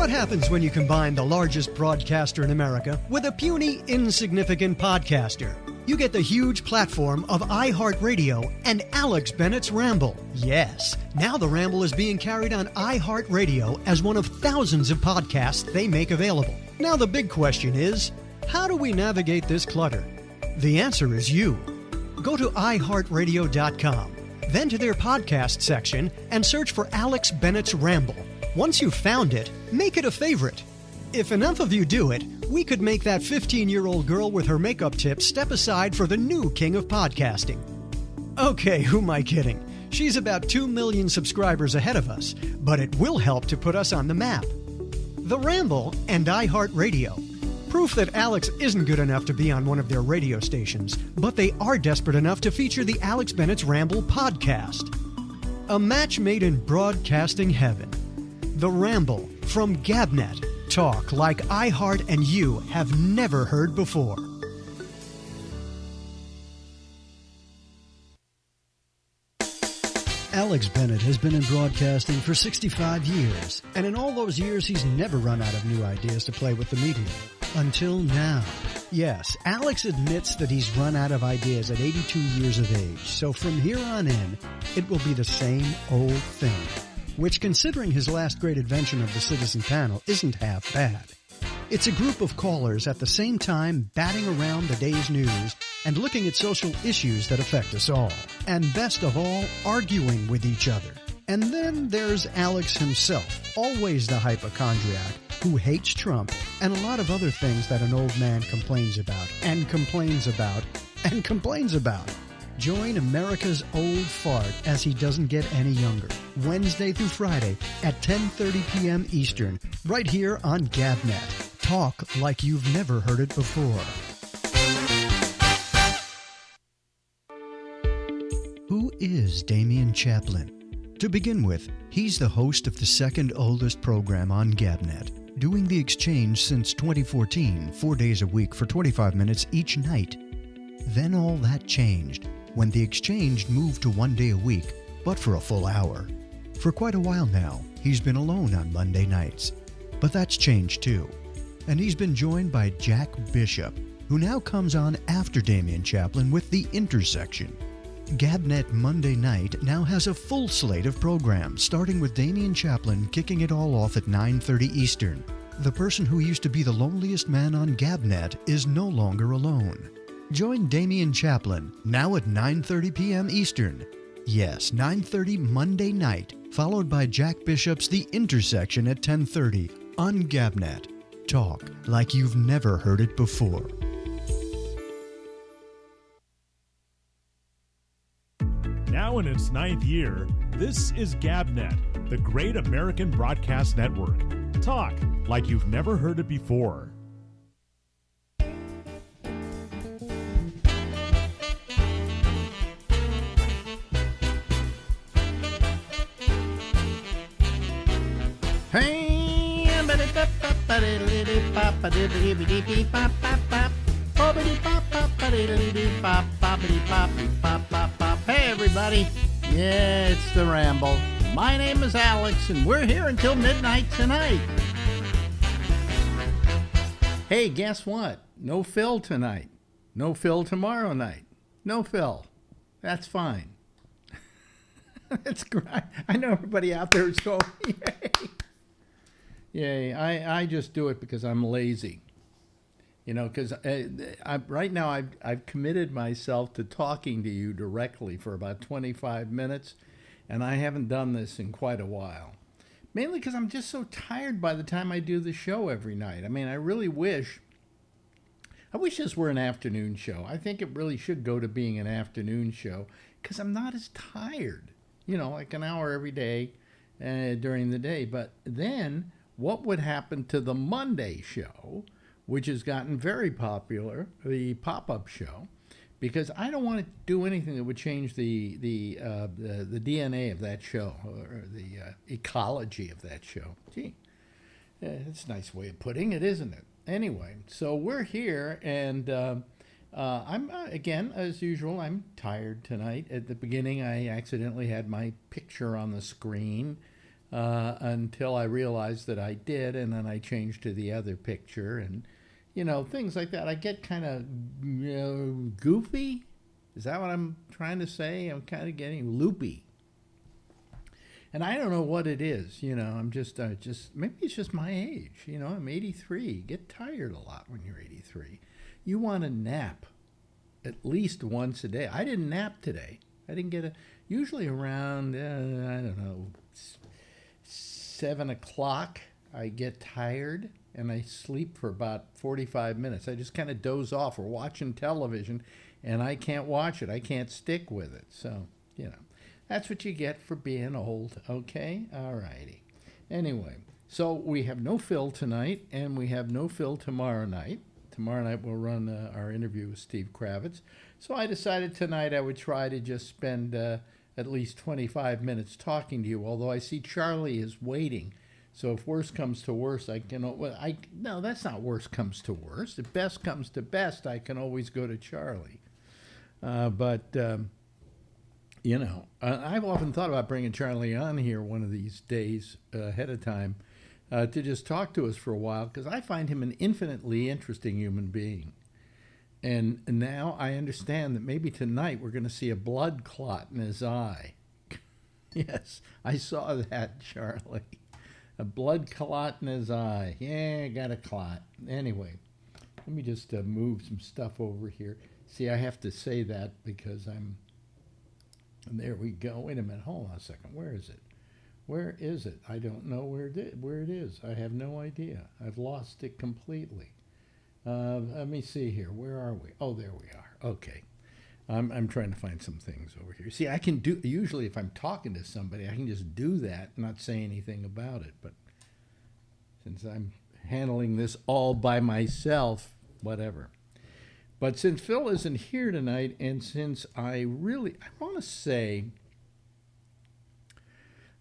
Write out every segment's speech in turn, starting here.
What happens when you combine the largest broadcaster in America with a puny, insignificant podcaster? You get the huge platform of iHeartRadio and Alex Bennett's Ramble. Yes, now the Ramble is being carried on iHeartRadio as one of thousands of podcasts they make available. Now the big question is, how do we navigate this clutter? The answer is you. Go to iHeartRadio.com, then to their podcast section, and search for Alex Bennett's Ramble. Once you've found it, make it a favorite. If enough of you do it, we could make that 15-year-old girl with her makeup tips step aside for the new king of podcasting. Okay, who am I kidding? She's about 2 million subscribers ahead of us, but it will help to put us on the map. The Ramble and iHeartRadio. Proof that Alex isn't good enough to be on one of their radio stations, but they are desperate enough to feature the Alex Bennett's Ramble podcast. A match made in broadcasting heaven. The Ramble from Gabnet. Talk like iHeart and you have never heard before. Alex Bennett has been in broadcasting for 65 years, and in all those years he's never run out of new ideas to play with the medium. Until now. Yes, Alex admits that he's run out of ideas at 82 years of age, so from here on in, it will be the same old thing. Which, considering his last great invention of the Citizen Panel, isn't half bad. It's a group of callers at the same time batting around the day's news and looking at social issues that affect us all. And best of all, arguing with each other. And then there's Alex himself, always the hypochondriac, who hates Trump and a lot of other things that an old man complains about, and complains about, and complains about. Join America's old fart as he doesn't get any younger. Wednesday through Friday at 10:30 p.m. Eastern, right here on Gabnet. Talk like you've never heard it before. Who is Damian Chaplin? To begin with, he's the host of the second oldest program on Gabnet, doing The Exchange since 2014, 4 days a week for 25 minutes each night. Then all that changed when The Exchange moved to 1 day a week, but for a full hour. For quite a while now, he's been alone on Monday nights. But that's changed too. And he's been joined by Jack Bishop, who now comes on after Damian Chaplin with The Intersection. Gabnet Monday Night now has a full slate of programs, starting with Damian Chaplin kicking it all off at 9:30 Eastern. The person who used to be the loneliest man on Gabnet is no longer alone. Join Damian Chaplin, now at 9:30 p.m. Eastern. Yes, 9:30 Monday night, followed by Jack Bishop's The Intersection at 10:30 on Gabnet. Talk like you've never heard it before. Now in its 9th year, this is Gabnet, the great American broadcast network. Talk like you've never heard it before. Hey everybody, yeah, it's the Ramble. My name is Alex and we're here until midnight tonight. Hey, guess what? No Phil tonight. No Phil tomorrow night. No Phil. That's fine. That's great. I know everybody out there is going, yay. Yay. I just do it because I'm lazy. You know, because right now I've committed myself to talking to you directly for about 25 minutes, and I haven't done this in quite a while. Mainly because I'm just so tired by the time I do the show every night. I mean, I wish this were an afternoon show. I think it really should go to being an afternoon show because I'm not as tired. You know, like an hour every day during the day. But then what would happen to the Monday show, which has gotten very popular, the pop-up show, because I don't want to do anything that would change the DNA of that show or the ecology of that show. Gee, that's a nice way of putting it, isn't it? Anyway, so we're here, and I'm again, as usual, I'm tired tonight. At the beginning, I accidentally had my picture on the screen until I realized that I did, and then I changed to the other picture, and things like that. I get kind of goofy. Is that what I'm trying to say? I'm kind of getting loopy. And I don't know what it is, I'm just maybe it's just my age, I'm 83. You get tired a lot when you're 83. You want to nap at least once a day. I didn't nap today. I didn't get usually around, I don't know, 7 o'clock, I get tired and I sleep for about 45 minutes. I just kind of doze off or watching television, and I can't watch it. I can't stick with it. So, that's what you get for being old, okay? All righty. Anyway, so we have no Phil tonight, and we have no Phil tomorrow night. Tomorrow night we'll run our interview with Steve Kravitz. So I decided tonight I would try to just spend at least 25 minutes talking to you, although I see Charlie is waiting. So if worse comes to worse, no, that's not worse comes to worse. If best comes to best, I can always go to Charlie. I've often thought about bringing Charlie on here one of these days ahead of time to just talk to us for a while, because I find him an infinitely interesting human being. And now I understand that maybe tonight we're going to see a blood clot in his eye. Yes, I saw that, Charlie. A blood clot in his eye. Yeah, got a clot. Anyway, let me just move some stuff over here. See, I have to say that because and there we go. Wait a minute. Hold on a second. Where is it? Where is it? I don't know where it is. I have no idea. I've lost it completely. Let me see here. Where are we? Oh, there we are. Okay. I'm trying to find some things over here. See, I can do, usually if I'm talking to somebody, I can just do that, not say anything about it. But since I'm handling this all by myself, whatever. But since Phil isn't here tonight, and since I want to say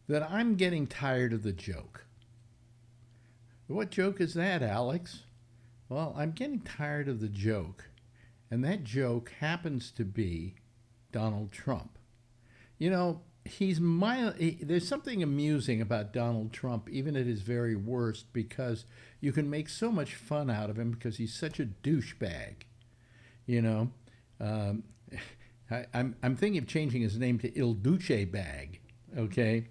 that I'm getting tired of the joke. What joke is that, Alex? Well, I'm getting tired of the joke, and that joke happens to be Donald Trump. There's something amusing about Donald Trump, even at his very worst, because you can make so much fun out of him because he's such a douchebag. I'm thinking of changing his name to Il Duce Bag, okay?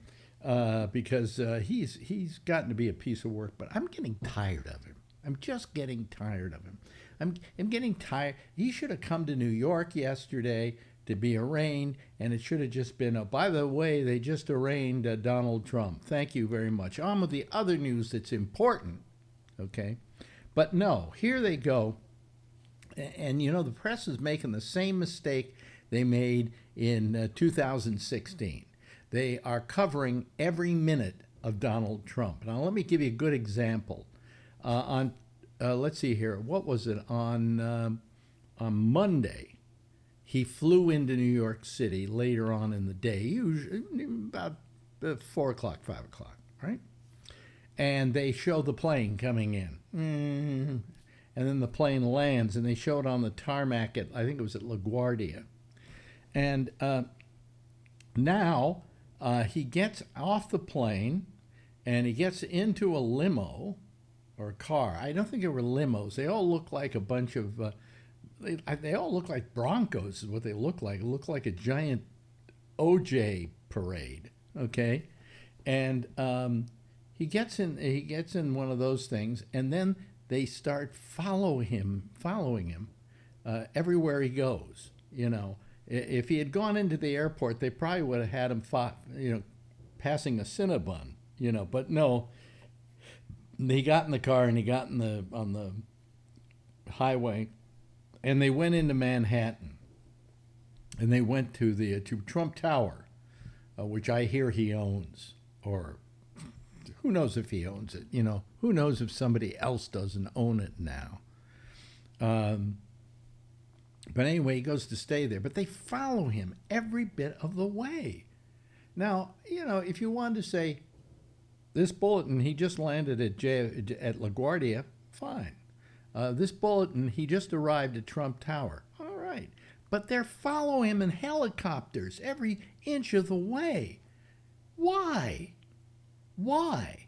Because he's gotten to be a piece of work, but I'm getting tired of him. I'm just getting tired of him. I'm getting tired. He should have come to New York yesterday to be arraigned, and it should have just been, oh, by the way, they just arraigned Donald Trump. Thank you very much. On with the other news that's important, okay? But no, here they go. And, the press is making the same mistake they made in 2016. They are covering every minute of Donald Trump. Now, let me give you a good example. Let's see here. What was it? On Monday, he flew into New York City later on in the day, usually about 4 o'clock, 5 o'clock, right? And they show the plane coming in. And then the plane lands, and they show it on the tarmac at, I think it was at LaGuardia. And now he gets off the plane, and he gets into a limo or a car. I don't think they were limos. They all look like a bunch of, they all look like Broncos is what they look like. It looked like a giant OJ parade, okay? And he gets in one of those things, and then they start following him everywhere he goes. If he had gone into the airport, they probably would have had him, passing a Cinnabon. But no, he got in the car and he got on the highway, and they went into Manhattan, and they went to Trump Tower, which I hear he owns, or who knows if he owns it? Who knows if somebody else doesn't own it now? But anyway, he goes to stay there. But they follow him every bit of the way. Now, if you wanted to say, this bulletin, he just landed at LaGuardia, fine. This bulletin, he just arrived at Trump Tower. All right. But they're following him in helicopters every inch of the way. Why? Why?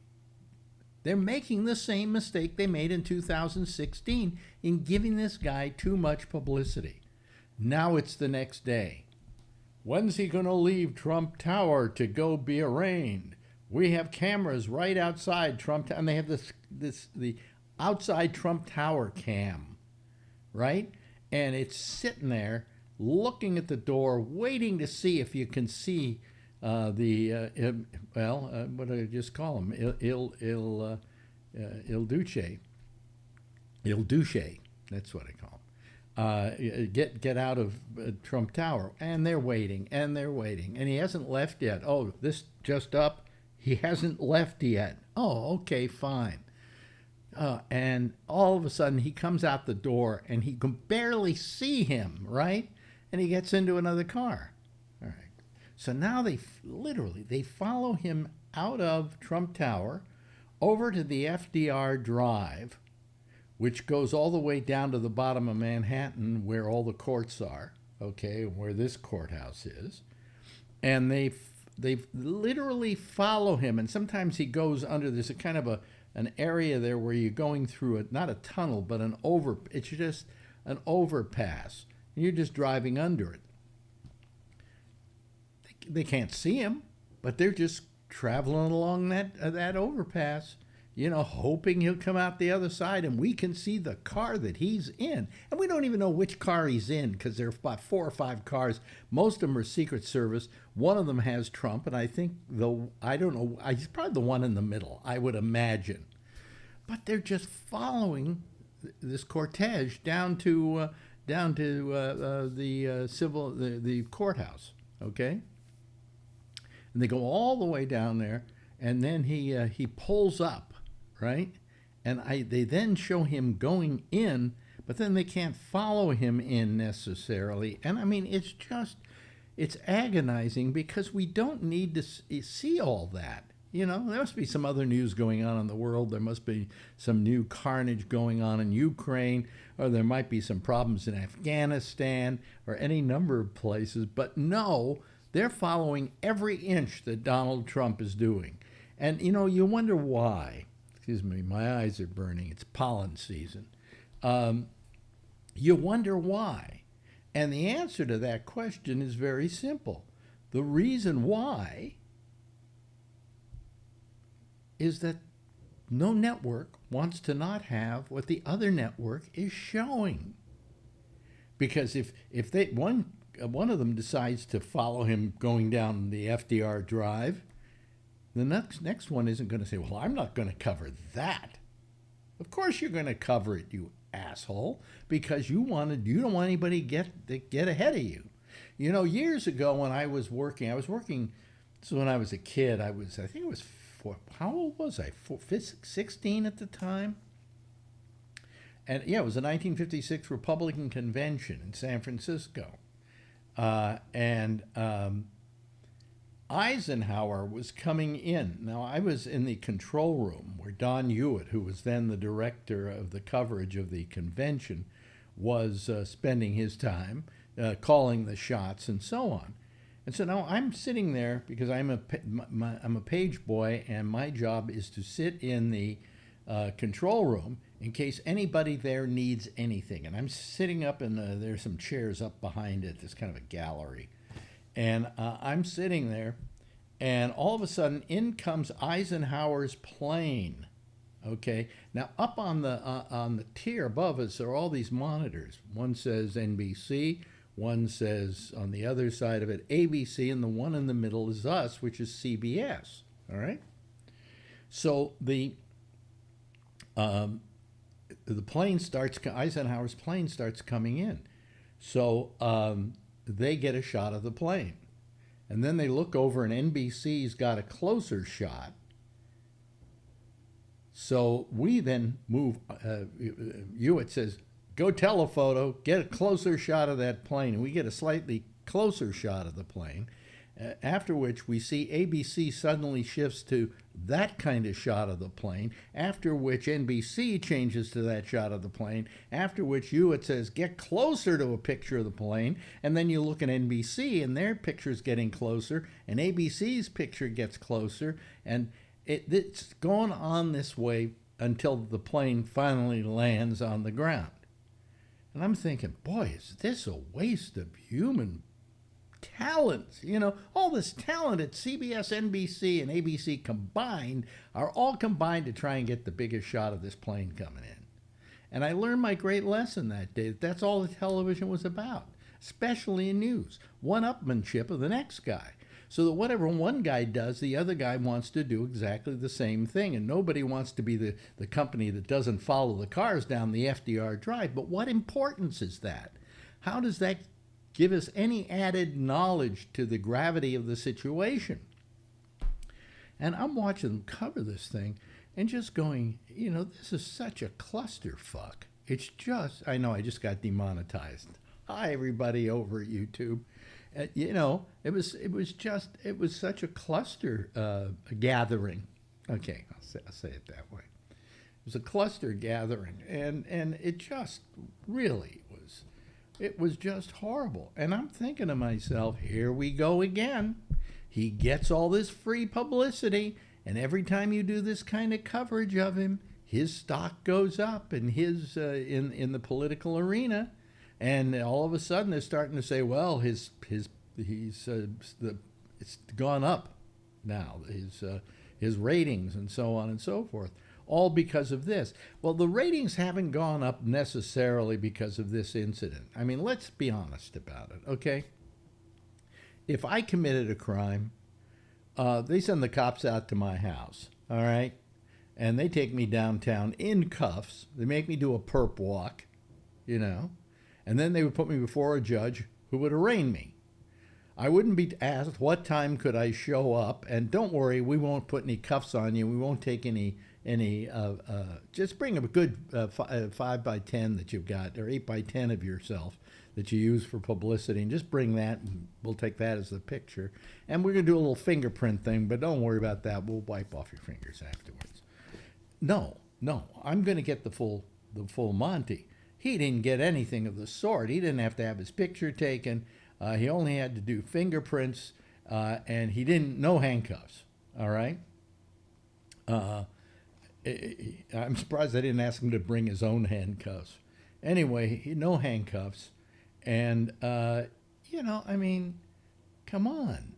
They're making the same mistake they made in 2016 in giving this guy too much publicity. Now it's the next day. When's he going to leave Trump Tower to go be arraigned? We have cameras right outside Trump Tower, and they have the outside Trump Tower cam, right? And it's sitting there looking at the door, waiting to see if you can see what do I just call him? Il Duce. That's what I call him. Get out of Trump Tower. And they're waiting, and he hasn't left yet. Oh, this just up. He hasn't left yet. Oh, okay, fine. And all of a sudden, he comes out the door, and he can barely see him, right? And he gets into another car. All right. So now they follow him out of Trump Tower over to the FDR Drive, which goes all the way down to the bottom of Manhattan where all the courts are, okay, where this courthouse is. And they literally follow him. And sometimes he goes under, there's a kind of an area there where you're going through not a tunnel, but it's just an overpass. You're just driving under it. They can't see him, but they're just traveling along that overpass, hoping he'll come out the other side and we can see the car that he's in. And we don't even know which car he's in because there are about 4 or 5 cars. Most of them are Secret Service. One of them has Trump, and I think he's probably the one in the middle, I would imagine. But they're just following this cortege down to the courthouse, okay? And they go all the way down there, and then he pulls up, right? And they then show him going in, but then they can't follow him in necessarily. And I mean, it's agonizing because we don't need to see all that. There must be some other news going on in the world. There must be some new carnage going on in Ukraine, or there might be some problems in Afghanistan or any number of places. But no, they're following every inch that Donald Trump is doing. And, you wonder why. Excuse me, my eyes are burning. It's pollen season. You wonder why. And the answer to that question is very simple. The reason why is that no network wants to not have what the other network is showing. Because if one of them decides to follow him going down the FDR Drive, the next one isn't going to say, well, I'm not going to cover that. Of course you're going to cover it, you asshole, because you don't want anybody to get ahead of you. Years ago when I was working, this is when I was a kid, I think it was how old was I? 16 at the time? And yeah, it was the 1956 Republican Convention in San Francisco. And Eisenhower was coming in. Now, I was in the control room where Don Hewitt, who was then the director of the coverage of the convention, was spending his time calling the shots and so on. And so now I'm sitting there because I'm a page boy, and my job is to sit in the control room in case anybody there needs anything. And I'm sitting up, and there's some chairs up behind it. There's kind of a gallery. And I'm sitting there, and all of a sudden, in comes Eisenhower's plane. Okay, now up on the tier above us are all these monitors. One says NBC. One says on the other side of it ABC, and the one in the middle is us, which is CBS. All right. So the plane starts. Eisenhower's plane starts coming in. So they get a shot of the plane, and then they look over, and NBC's got a closer shot. So we then move. Hewitt says, go telephoto, get a closer shot of that plane. And we get a slightly closer shot of the plane, after which we see ABC suddenly shifts to that kind of shot of the plane, after which NBC changes to that shot of the plane, after which Hewitt says, get closer to a picture of the plane, and then you look at NBC, and their picture's getting closer, and ABC's picture gets closer, and It's going on this way until the plane finally lands on the ground. And I'm thinking, boy, is this a waste of human talent? You know, all this talent at CBS, NBC, and ABC combined are all combined to try and get the biggest shot of this plane coming in. And I learned my great lesson that day. That's all the television was about, especially in news. One-upmanship of the next guy. So that whatever one guy does, the other guy wants to do exactly the same thing. And nobody wants to be the company that doesn't follow the cars down the FDR Drive. But what importance is that? How does that give us any added knowledge to the gravity of the situation? And I'm watching them cover this thing and just going, you know, this is such a clusterfuck. It's just, I know I just got demonetized. Hi, everybody over at YouTube. You know, it was such a cluster gathering. Okay, I'll say it that way. It was a cluster gathering, and it just really was. It was just horrible. And I'm thinking to myself, here we go again. He gets all this free publicity, and every time you do this kind of coverage of him, his stock goes up in his in the political arena. And all of a sudden, they're starting to say, "Well, it's gone up now. His ratings and so on and so forth, all because of this." Well, the ratings haven't gone up necessarily because of this incident. I mean, let's be honest about it, okay? If I committed a crime, they send the cops out to my house, all right, and they take me downtown in cuffs. They make me do a perp walk, you know. And then they would put me before a judge who would arraign me. I wouldn't be asked what time could I show up. And don't worry, we won't put any cuffs on you. We won't take any. Just bring a good 5x10 that you've got, or 8x10 of yourself that you use for publicity, and just bring that, and we'll take that as the picture. And we're gonna do a little fingerprint thing, but don't worry about that. We'll wipe off your fingers afterwards. No, I'm gonna get the full Monty. He didn't get anything of the sort. He didn't have to have his picture taken. He only had to do fingerprints, and he didn't, no handcuffs, all right? I'm surprised I didn't ask him to bring his own handcuffs. Anyway, no handcuffs. And, you know, I mean, come on.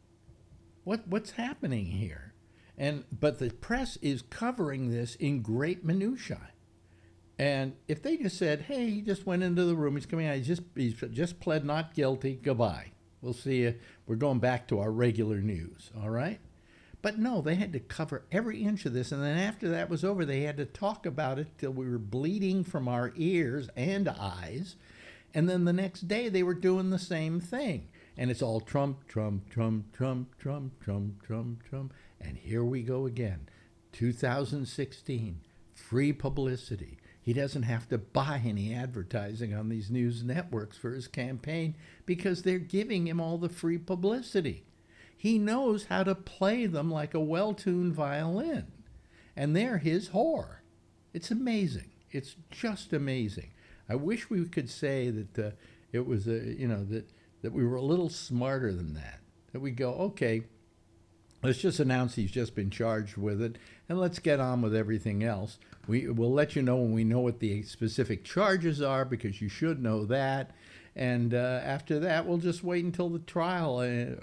What's happening here? But the press is covering this in great minutiae. And if they just said, "Hey, he just went into the room, he's coming out, he's just pled not guilty, goodbye. We'll see you. We're going back to our regular news," all right? But no, they had to cover every inch of this. And then after that was over, they had to talk about it till we were bleeding from our ears and eyes. And then the next day they were doing the same thing. And it's all Trump, Trump, Trump, Trump, Trump, Trump, Trump, Trump. And here we go again. 2016, free publicity. He doesn't have to buy any advertising on these news networks for his campaign because they're giving him all the free publicity. He knows how to play them like a well-tuned violin, and they're his whore. It's amazing. It's just amazing. I wish we could say that it was that we were a little smarter than that. That we go, okay, let's just announce he's just been charged with it, and let's get on with everything else. We'll let you know when we know what the specific charges are, because you should know that. And after that, we'll just wait until the trial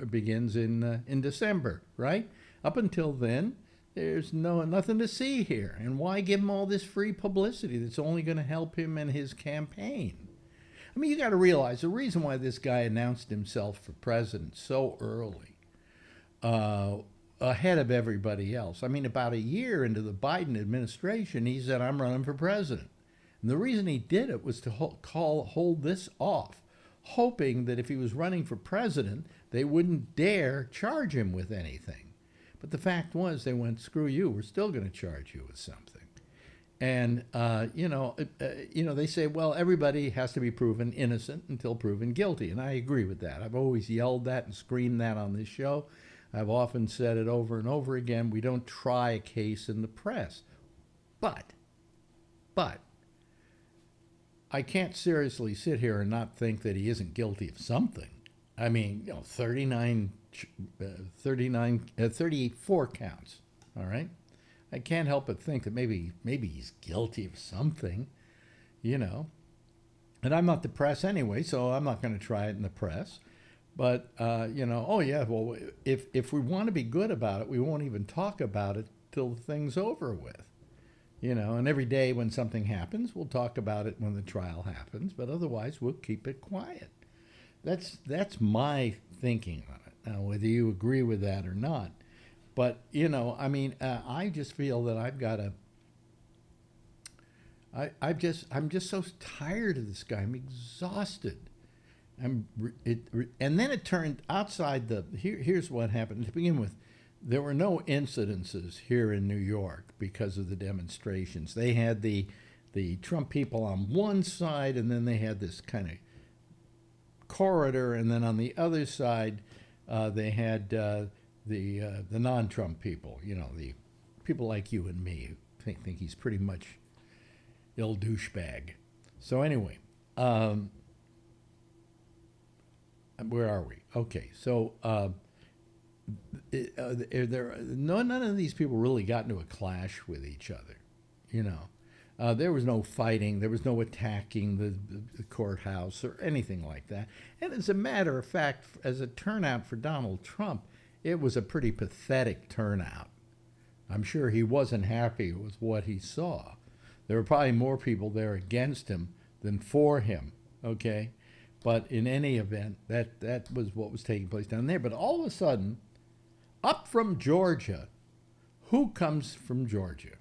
begins in December, right? Up until then, there's nothing to see here. And why give him all this free publicity that's only going to help him in his campaign? I mean, you got to realize the reason why this guy announced himself for president so early, ahead of everybody else. I mean, about a year into the Biden administration, he said, "I'm running for president." And the reason he did it was to hold this off, hoping that if he was running for president, they wouldn't dare charge him with anything. But the fact was, they went, "Screw you, we're still going to charge you with something." And, they say, well, everybody has to be proven innocent until proven guilty. And I agree with that. I've always yelled that and screamed that on this show. I've often said it over and over again. We don't try a case in the press. But I can't seriously sit here and not think that he isn't guilty of something. I mean, 34 counts, all right? I can't help but think that maybe he's guilty of something, you know. And I'm not the press anyway, so I'm not going to try it in the press. But, you know, oh, yeah, well, if we want to be good about it, we won't even talk about it till the thing's over with. You know, and every day when something happens, we'll talk about it when the trial happens, but otherwise we'll keep it quiet. That's my thinking on it. Now, whether you agree with that or not, but, you know, I mean, I just feel that I've got to, I'm just so tired of this guy. I'm exhausted. And then it turned outside here's what happened to begin with. There were no incidences here in New York because of the demonstrations. They had the Trump people on one side, and then they had this kind of corridor, and then on the other side, they had the non-Trump people. You know, the people like you and me who think he's pretty much ill douchebag. So anyway, where are we? Okay, so. None of these people really got into a clash with each other, you know. There was no fighting. There was no attacking the courthouse or anything like that. And as a matter of fact, as a turnout for Donald Trump, it was a pretty pathetic turnout. I'm sure he wasn't happy with what he saw. There were probably more people there against him than for him, okay? But in any event, that was what was taking place down there. But all of a sudden, up from Georgia. Who comes from Georgia?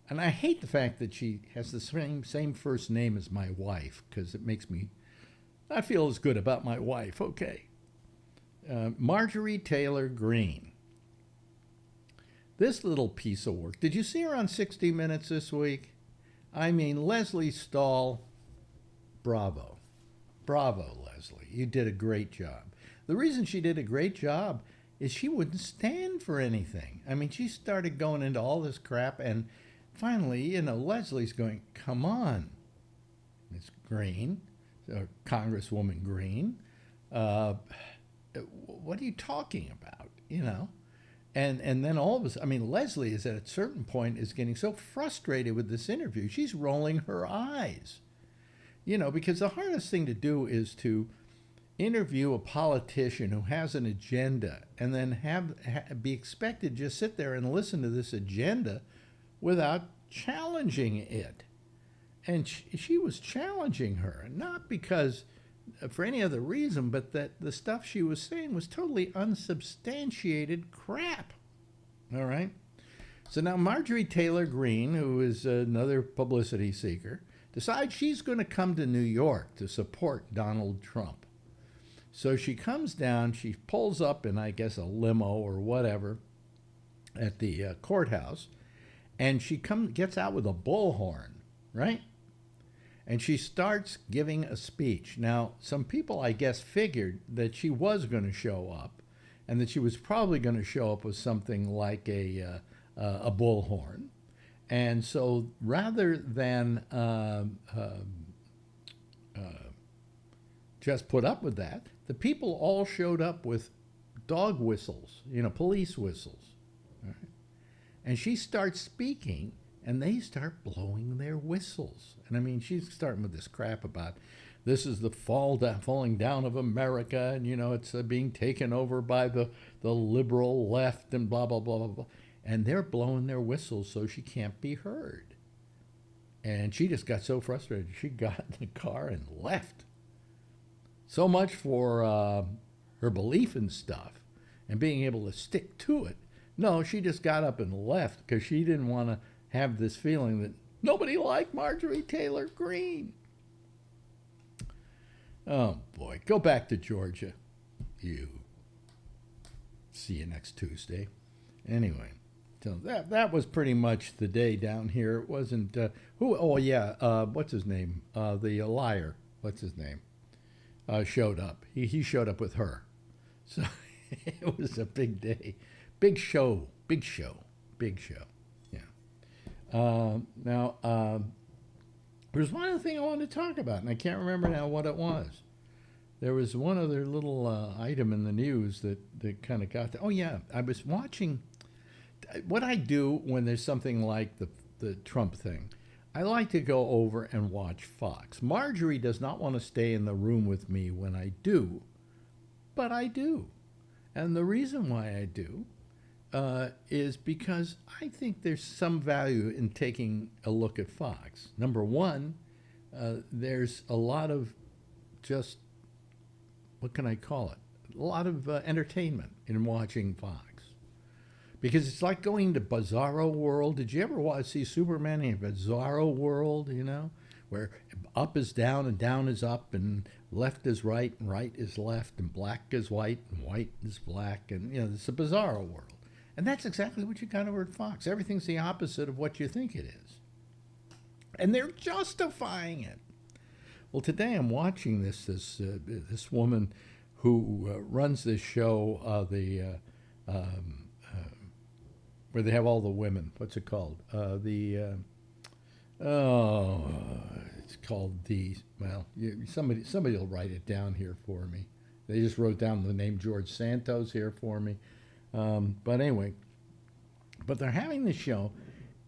And I hate the fact that she has the same first name as my wife, because it makes me not feel as good about my wife. Okay. Marjorie Taylor Greene. This little piece of work. Did you see her on 60 Minutes this week? I mean, Leslie Stahl, bravo. Bravo, Leslie. You did a great job. The reason she did a great job is she wouldn't stand for anything. I mean, she started going into all this crap, and finally, you know, Leslie's going, come on, Miss Greene, Congresswoman Greene, what are you talking about, you know? And then all of us, I mean, Leslie is at a certain point is getting so frustrated with this interview, she's rolling her eyes, you know, because the hardest thing to do is to interview a politician who has an agenda and then be expected to just sit there and listen to this agenda without challenging it. And she was challenging her, not because for any other reason, but that the stuff she was saying was totally unsubstantiated crap. All right? So now Marjorie Taylor Greene, who is another publicity seeker, decides she's going to come to New York to support Donald Trump. So she comes down, she pulls up in, I guess, a limo or whatever at the courthouse, and she gets out with a bullhorn, right? And she starts giving a speech. Now, some people, I guess, figured that she was going to show up, and that she was probably going to show up with something like a bullhorn. And so rather than just put up with that, the people all showed up with dog whistles, you know, police whistles. Right? And she starts speaking, and they start blowing their whistles. And I mean, she's starting with this crap about this is the falling down of America, and, you know, it's being taken over by the liberal left and blah, blah, blah, blah, blah. And they're blowing their whistles so she can't be heard. And she just got so frustrated, she got in the car and left. So much for her belief in stuff and being able to stick to it. No, she just got up and left because she didn't want to have this feeling that nobody liked Marjorie Taylor Greene. Oh, boy. Go back to Georgia. You. See you next Tuesday. Anyway, so that was pretty much the day down here. It wasn't... what's his name? The liar. What's his name? Showed up. He showed up with her. So it was a big day. Big show. Yeah. Now, there's one other thing I wanted to talk about, and I can't remember now what it was. There was one other little item in the news that kind of got... I was watching what I do when there's something like the Trump thing, I like to go over and watch Fox. Marjorie does not want to stay in the room with me when I do, but I do. And the reason why I do is because I think there's some value in taking a look at Fox. Number one, there's a lot of just, what can I call it? A lot of entertainment in watching Fox. Because it's like going to Bizarro World. Did you ever see Superman in Bizarro World, where up is down and down is up and left is right and right is left and black is white and white is black, and it's a Bizarro World. And that's exactly what you got over at Fox. Everything's the opposite of what you think it is. And they're justifying it. Well, today I'm watching this woman who runs this show, where they have all the women. What's it called? It's called somebody will write it down here for me. They just wrote down the name George Santos here for me. But anyway, they're having the show,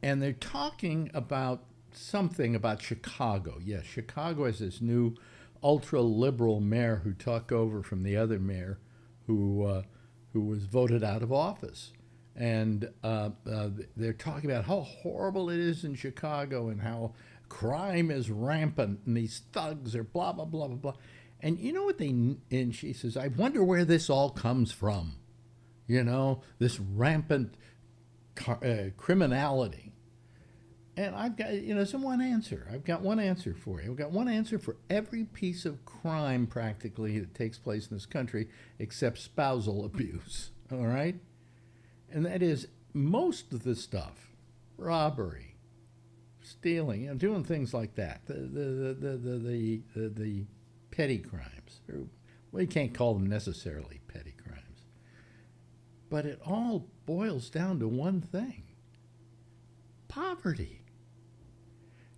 and they're talking about something about Chicago. Yes, Chicago has this new ultra-liberal mayor who took over from the other mayor who was voted out of office. And they're talking about how horrible it is in Chicago and how crime is rampant and these thugs are blah, blah, blah, blah, blah. And you know what and she says, I wonder where this all comes from. This rampant criminality. And I've got, one answer. I've got one answer for you. I've got one answer for every piece of crime practically that takes place in this country except spousal abuse. All right? And that is most of the stuff, robbery, stealing, doing things like that, the petty crimes. Well, you can't call them necessarily petty crimes. But it all boils down to one thing: poverty.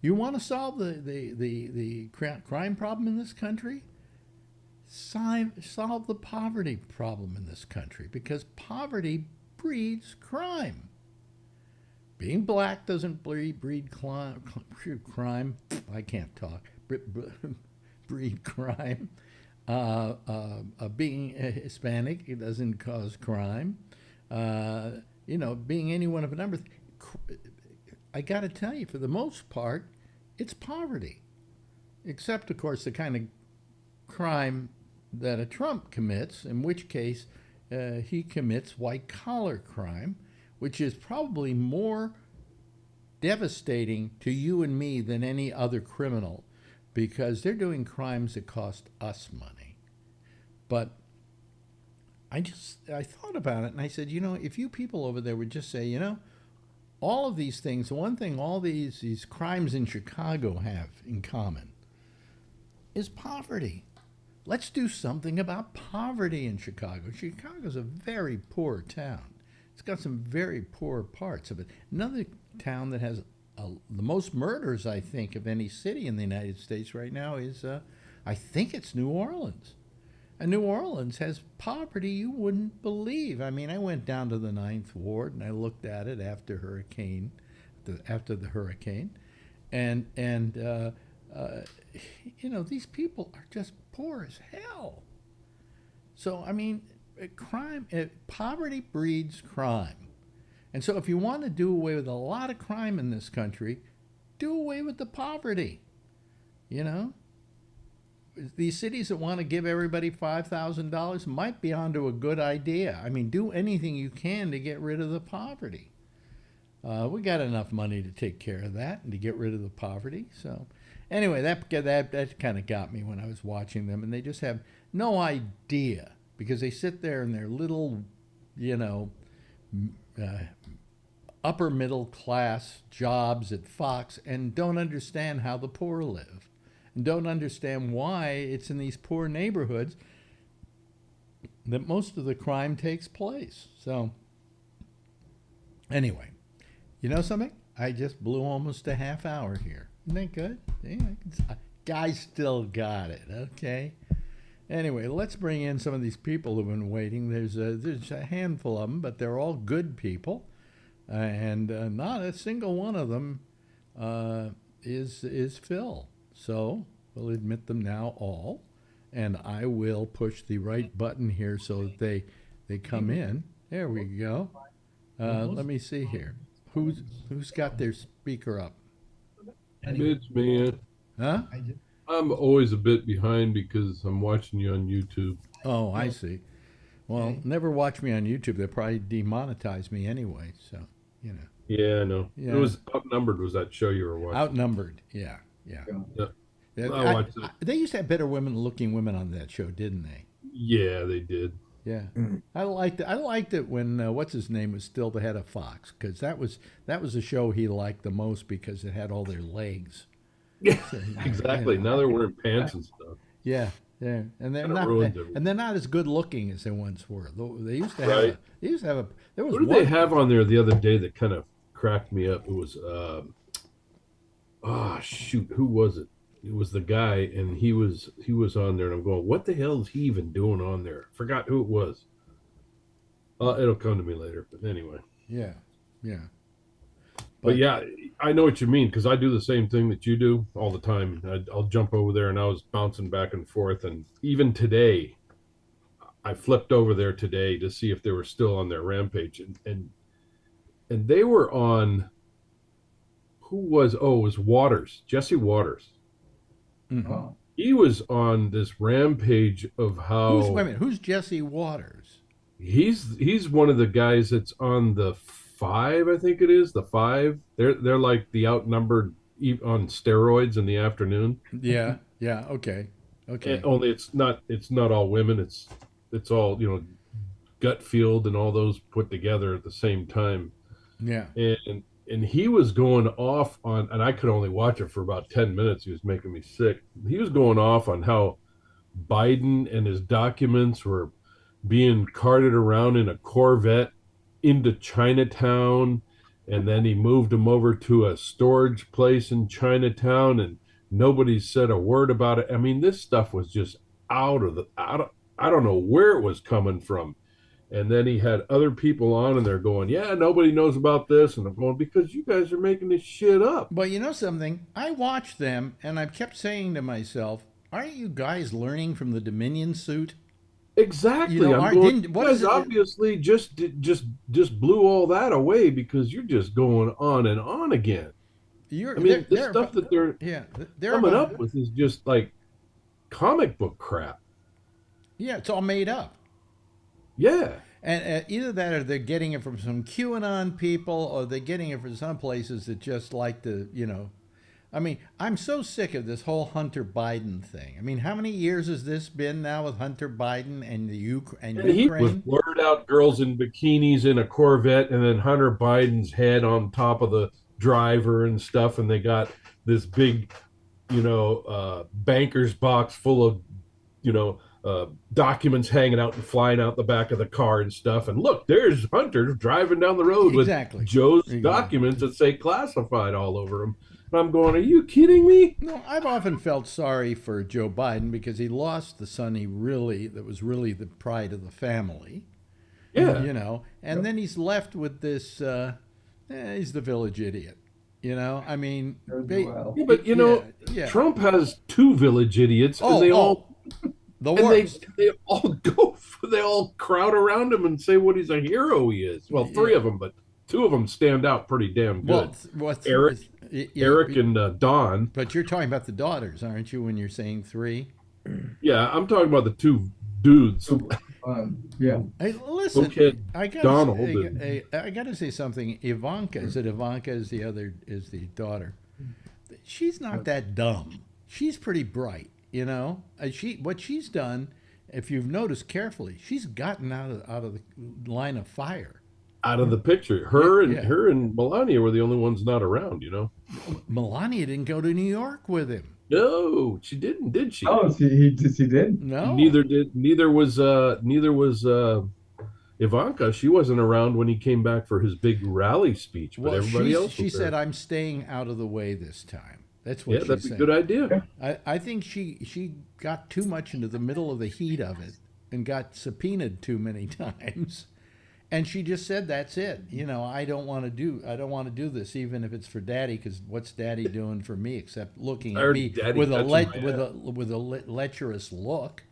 You want to solve the crime problem in this country? Solve the poverty problem in this country, because poverty breeds crime. Being black doesn't breed crime. I can't talk. Breed crime. Being Hispanic, it doesn't cause crime. Being any one of a number. I got to tell you, for the most part, it's poverty. Except, of course, the kind of crime that a Trump commits, in which case he commits white-collar crime, which is probably more devastating to you and me than any other criminal, because they're doing crimes that cost us money. But I thought about it, and I said, if you people over there would just say, all of these things, the one thing all these crimes in Chicago have in common is poverty. Let's do something about poverty in Chicago. Chicago's a very poor town. It's got some very poor parts of it. Another town that has the most murders, I think, of any city in the United States right now is, I think it's New Orleans. And New Orleans has poverty you wouldn't believe. I mean, I went down to the 9th Ward and I looked at it after the hurricane. And these people are just poor as hell. So, I mean, poverty breeds crime. And so if you want to do away with a lot of crime in this country, do away with the poverty. These cities that want to give everybody $5,000 might be onto a good idea. I mean, do anything you can to get rid of the poverty. We got enough money to take care of that and to get rid of the poverty. So anyway, that kind of got me when I was watching them, and they just have no idea, because they sit there in their little, upper middle class jobs at Fox and don't understand how the poor live, and don't understand why it's in these poor neighborhoods that most of the crime takes place. So anyway, you know something? I just blew almost a half hour here. Isn't that good? Yeah, guys still got it, okay? Anyway, let's bring in some of these people who've been waiting. There's a handful of them, but they're all good people. and not a single one of them is Phil. So we'll admit them now all, and I will push the right button here so that they come in. There we go. Let me see here. Who's got their speaker up? It's man. Huh? I'm always a bit behind because I'm watching you on YouTube. Oh, I see. Well, never watch me on YouTube. They'll probably demonetize me anyway. So, Yeah, I know. Yeah. It was Outnumbered. Was that show you were watching? Outnumbered. Yeah. Yeah. I watched it. they used to have better looking women on that show, didn't they? Yeah, they did. Yeah, I liked it. I liked it when what's his name was still the head of Fox, because that was a show he liked the most because it had all their legs. Yeah, So, exactly. yeah. Now they're wearing pants and stuff. Yeah, and they're Kinda not ruined everything. and they're not as good looking as they once were. They used to have Right. there was Who did one they have on there the other day that kind of cracked me up? It was shoot, who was it? It was the guy, and he was on there, and I'm going, what the hell is he even doing on there? Forgot who it was. It'll come to me later. But anyway. Yeah. But yeah, I know what you mean because I do the same thing that you do all the time. I'll jump over there, and I was bouncing back and forth. And even today, I flipped over there today to see if they were still on their rampage, and they were on. Who was? Oh, it was Waters, Jesse Waters. Mm-hmm. He was on this rampage of how Wait a minute, who's Jesse Waters? he's one of the guys that's on the 5, I think it is the 5. They're like the outnumbered on steroids in the afternoon. Yeah. Okay. And only it's not all women. It's all Gutfield and all those put together at the same time. Yeah. And he was going off on, and I could only watch it for about 10 minutes. He was making me sick. He was going off on how Biden and his documents were being carted around in a Corvette into Chinatown, and then he moved them over to a storage place in Chinatown, and nobody said a word about it. I mean, this stuff was just I don't know where it was coming from. And then he had other people on, and they're going, yeah, nobody knows about this. And I'm going, because you guys are making this shit up. But you know something? I watched them, and I've kept saying to myself, aren't you guys learning from the Dominion suit? Exactly. You know, I'm going, you guys obviously just blew all that away because you're just going on and on again. The stuff that they're coming up with is just like comic book crap. Yeah, it's all made up. Yeah. And either that or they're getting it from some QAnon people, or they're getting it from some places that just like to, I mean, I'm so sick of this whole Hunter Biden thing. I mean, how many years has this been now with Hunter Biden and Ukraine? He was blurred out girls in bikinis in a Corvette, and then Hunter Biden's head on top of the driver and stuff, and they got this big, banker's box full of, documents hanging out and flying out the back of the car and stuff. And look, there's Hunter driving down the road with Joe's documents that say classified all over him. And I'm going, are you kidding me? No, I've often felt sorry for Joe Biden because he lost the son that was really the pride of the family. Yeah. And then he's left with this, he's the village idiot. I mean, Trump has 2 village idiots, and they all the worst. They all crowd around him and say what he's a hero he is. Well, 3 of them, but 2 of them stand out pretty damn good. Eric and Don. But you're talking about the daughters, aren't you? When you're saying 3. Yeah, I'm talking about the 2 dudes. Yeah. Hey, listen, I gotta say something. Ivanka is the daughter. She's not that dumb. She's pretty bright. What she's done, if you've noticed carefully, she's gotten out of the line of fire. Out of the picture. Her and Melania were the only ones not around, Melania didn't go to New York with him. No, she didn't, did she? Oh, she did? No. Neither was Ivanka. She wasn't around when he came back for his big rally speech, but everybody else was she there. said, I'm staying out of the way this time. That's what she said. That's a good idea. I think she got too much into the middle of the heat of it and got subpoenaed too many times. And she just said, "That's it. You know, I don't want to do this, even if it's for Daddy, because what's Daddy doing for me except looking at me Daddy with touching my lecherous look,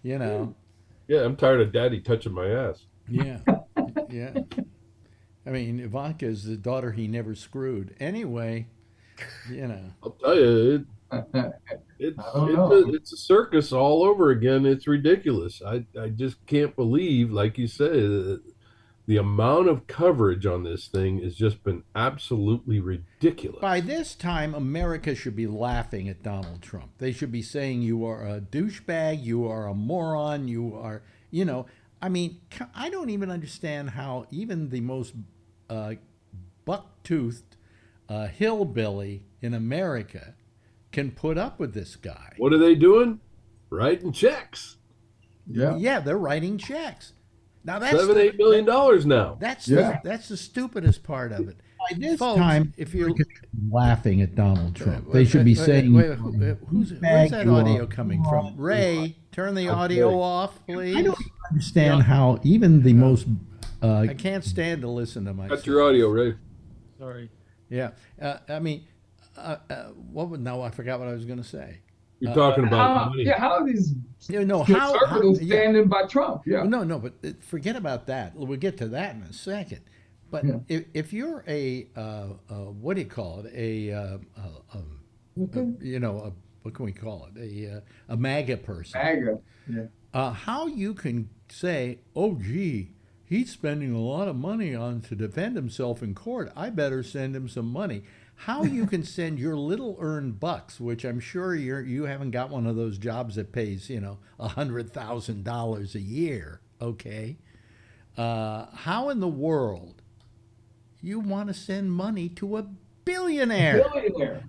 you know." Yeah, I'm tired of Daddy touching my ass. Yeah, yeah. I mean, Ivanka is the daughter he never screwed. Anyway, you know. I'll tell you, it's a circus all over again. It's ridiculous. I just can't believe, like you say, the amount of coverage on this thing has just been absolutely ridiculous. By this time, America should be laughing at Donald Trump. They should be saying, you are a douchebag, you are a moron, you are, you know. I mean, I don't even understand how even the most buck-toothed hillbilly in America can put up with this guy. What are they doing? Writing checks. Yeah. Yeah, they're writing checks. Now that's $7-8 million now. That's the stupidest part of it. By this time, if you're laughing at Donald Trump, they should be saying, where's that audio coming from? Ray, turn the audio off, please. I don't understand how even the most. I can't stand to listen to myself. Cut your audio, Ray. Sorry. Yeah, I mean, no, I forgot what I was going to say. You're talking about money. Yeah, how are these how standing by Trump? Yeah. No, but forget about that. We'll get to that in a second. But if you're a what do you call it? What can we call it? A MAGA person. MAGA. Yeah. How you can say, oh, gee, he's spending a lot of money on to defend himself in court. I better send him some money. How you can send your little earned bucks, which I'm sure you haven't got one of those jobs that pays, $100,000 a year, okay? How in the world you want to send money to a billionaire?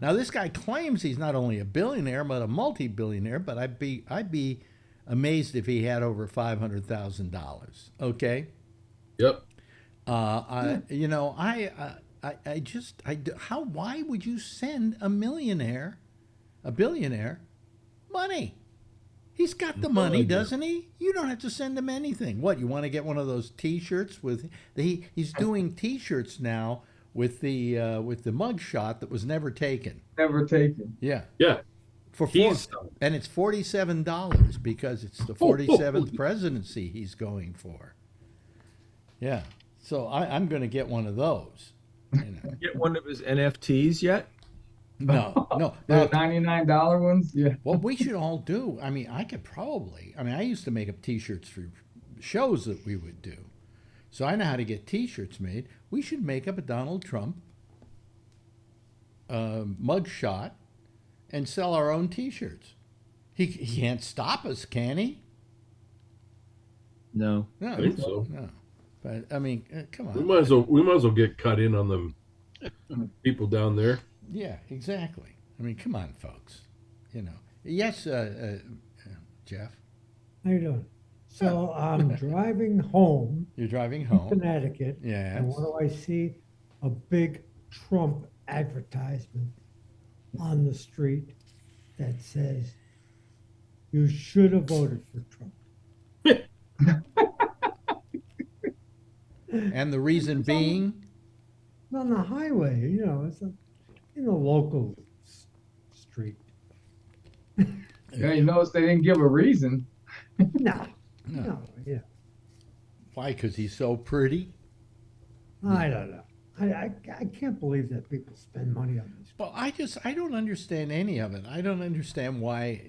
Now this guy claims he's not only a billionaire but a multi-billionaire. But I'd be amazed if he had over $500,000. Okay. Yep. Why would you send a billionaire, money? He's got the money, doesn't he? You don't have to send him anything. What, you want to get one of those T-shirts with he's doing T-shirts now with the mug shot that was never taken. Never taken. Yeah. Yeah. And it's $47 because it's the 47th presidency he's going for. Yeah. So I'm going to get one of those. Get one of his NFTs yet? No. The $99 ones? Yeah. What we should all do, I used to make up T-shirts for shows that we would do. So I know how to get T-shirts made. We should make up a Donald Trump mug shot and sell our own T-shirts. He can't stop us, can he? No. I think so. No. But I mean, come on. We might as well get cut in on them people down there. Yeah, exactly. I mean, come on, folks. Yes, Jeff. How you doing? So I'm driving home. You're driving home. Connecticut. Yes. And what do I see? A big Trump advertisement on the street that says, "You should have voted for Trump." And the reason being? On the highway, it's in the local street. Yeah, you notice they didn't give a reason. No, yeah. Why? Because he's so pretty? I don't know. I can't believe that people spend money on this. Well, I don't understand any of it. I don't understand why,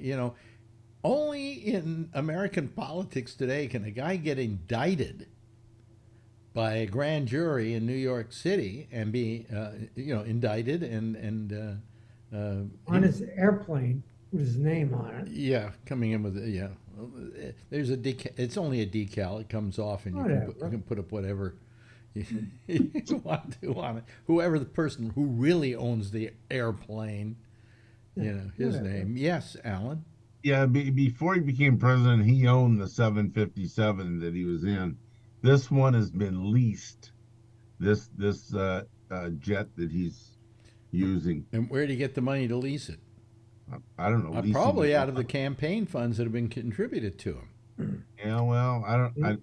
only in American politics today can a guy get indicted by a grand jury in New York City and be, indicted and on his airplane with his name on it. Yeah, coming in with there's a decal. It's only a decal. It comes off, and you can put up whatever you want to on it. Whoever the person who really owns the airplane, his name. Yes, Alan. Yeah, before he became president, he owned the 757 that he was in. This one has been leased. This jet that he's using. And where did he get the money to lease it? I don't know. Probably out of the campaign funds that have been contributed to him. Yeah, well, I don't.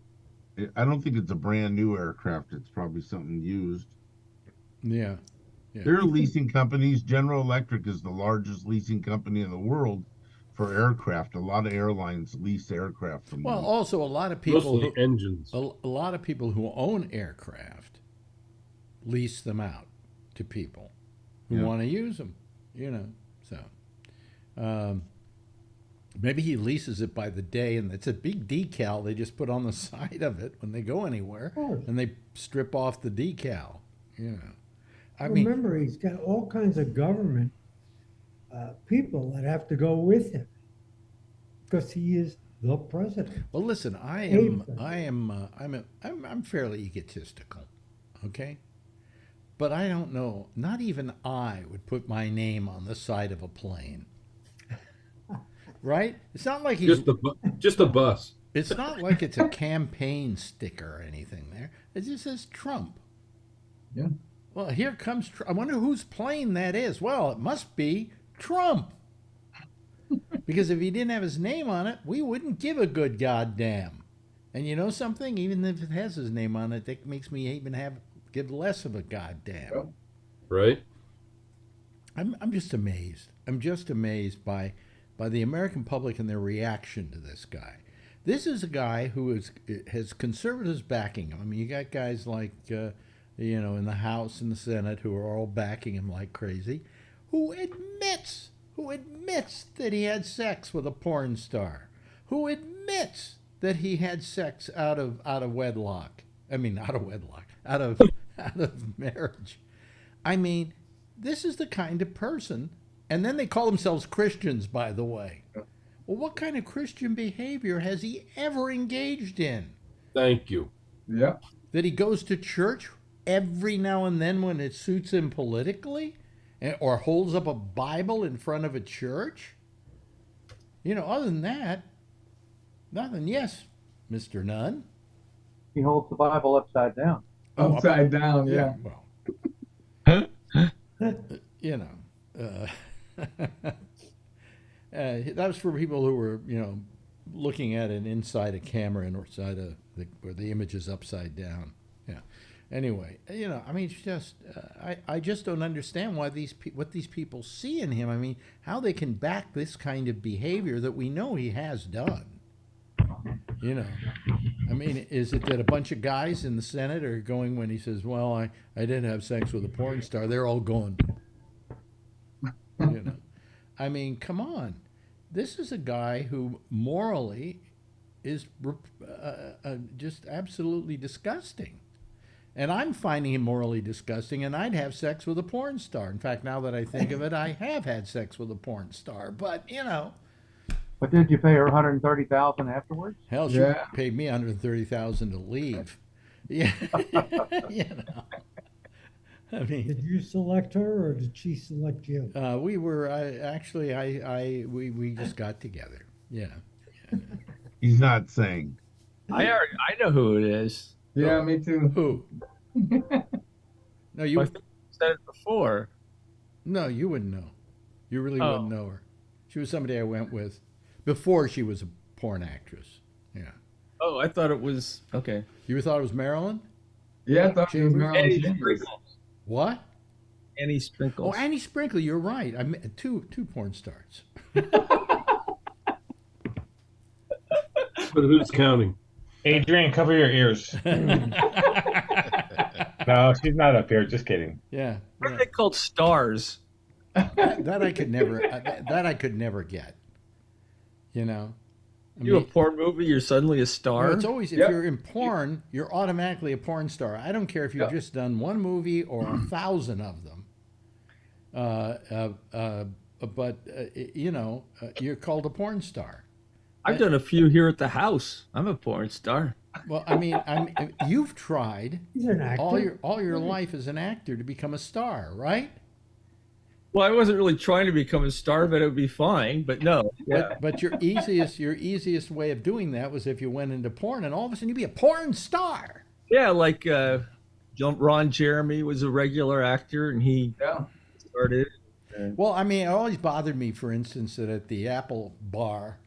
I don't think it's a brand new aircraft. It's probably something used. Yeah. Yeah. There are leasing companies. General Electric is the largest leasing company in the world for aircraft. A lot of airlines lease aircraft from Well, them. also a lot of people Mostly engines. a lot of people who own aircraft lease them out to people who Yeah. want to use them, So maybe he leases it by the day, and it's a big decal they just put on the side of it when they go anywhere, Oh. and they strip off the decal. I mean, Remember, he's got all kinds of government people that have to go with him because he is the president. well, listen, Amen. I'm fairly egotistical, okay? But I don't know. Not even I would put my name on the side of a plane, right? It's not like he's. Just a bus. It's not like it's a campaign sticker or anything there. It just says Trump. Yeah. Well, here comes Trump. I wonder whose plane that is. Well, it must be Trump. Because if he didn't have his name on it, we wouldn't give a good goddamn. And you know something? Even if it has his name on it, that makes me even give less of a goddamn. Yep. Right? I'm just amazed. I'm just amazed by the American public and their reaction to this guy. This is a guy who has conservatives backing him. I mean, you got guys like, in the House and the Senate who are all backing him like crazy, who admits that he had sex with a porn star, who admits that he had sex out of wedlock. I mean, out of wedlock, out of marriage. I mean, this is the kind of person, and then they call themselves Christians, by the way. Well, what kind of Christian behavior has he ever engaged in? Thank you. Yeah. That he goes to church every now and then when it suits him politically? Or holds up a Bible in front of a church? Other than that, nothing. Yes, Mr. Nunn. He holds the Bible upside down. Upside down, yeah. Well, that was for people who were, looking at it inside a camera and where the image is upside down. Yeah. Anyway, I mean, it's just I just don't understand why what these people see in him. I mean, how they can back this kind of behavior that we know he has done. I mean, is it that a bunch of guys in the Senate are going when he says, "Well, I didn't have sex with a porn star"? They're all going. I mean, come on. This is a guy who morally is just absolutely disgusting. And I'm finding him morally disgusting, and I'd have sex with a porn star. In fact, now that I think of it, I have had sex with a porn star. But, But did you pay her $130,000 afterwards? hell, she paid me $130,000 to leave. Yeah. I mean, Did you select her or did she select you? we were we just got together. Yeah. He's not saying. I know who it is. Yeah, me too. Who? No, I you think you said it before. No, you wouldn't know. You really wouldn't know her. She was somebody I went with before she was a porn actress. Yeah. Oh, I thought it was okay. You thought it was Marilyn? Yeah, I thought it was Chambers? Marilyn Annie Chambers. Sprinkles. What? Annie Sprinkles. Oh, Annie Sprinkle. You're right. I met two porn stars. But who's counting? Adrian, cover your ears. No, she's not up here. Just kidding. Yeah. What are they called? Stars. That I could never. That I could never get. I You a porn movie? You're suddenly a star. No, it's always if you're in porn, you're automatically a porn star. I don't care if you've just done one movie or 1,000 of them. But you're called a porn star. I've done a few here at the house. I'm a porn star. Well, I mean, you've tried He's an actor. all your life as an actor to become a star, right? Well, I wasn't really trying to become a star, but it would be fine. But no. Yeah. But your easiest way of doing that was if you went into porn, and all of a sudden you'd be a porn star. Yeah, like Ron Jeremy was a regular actor, and he started. Well, I mean, it always bothered me, for instance, that at the Apple bar,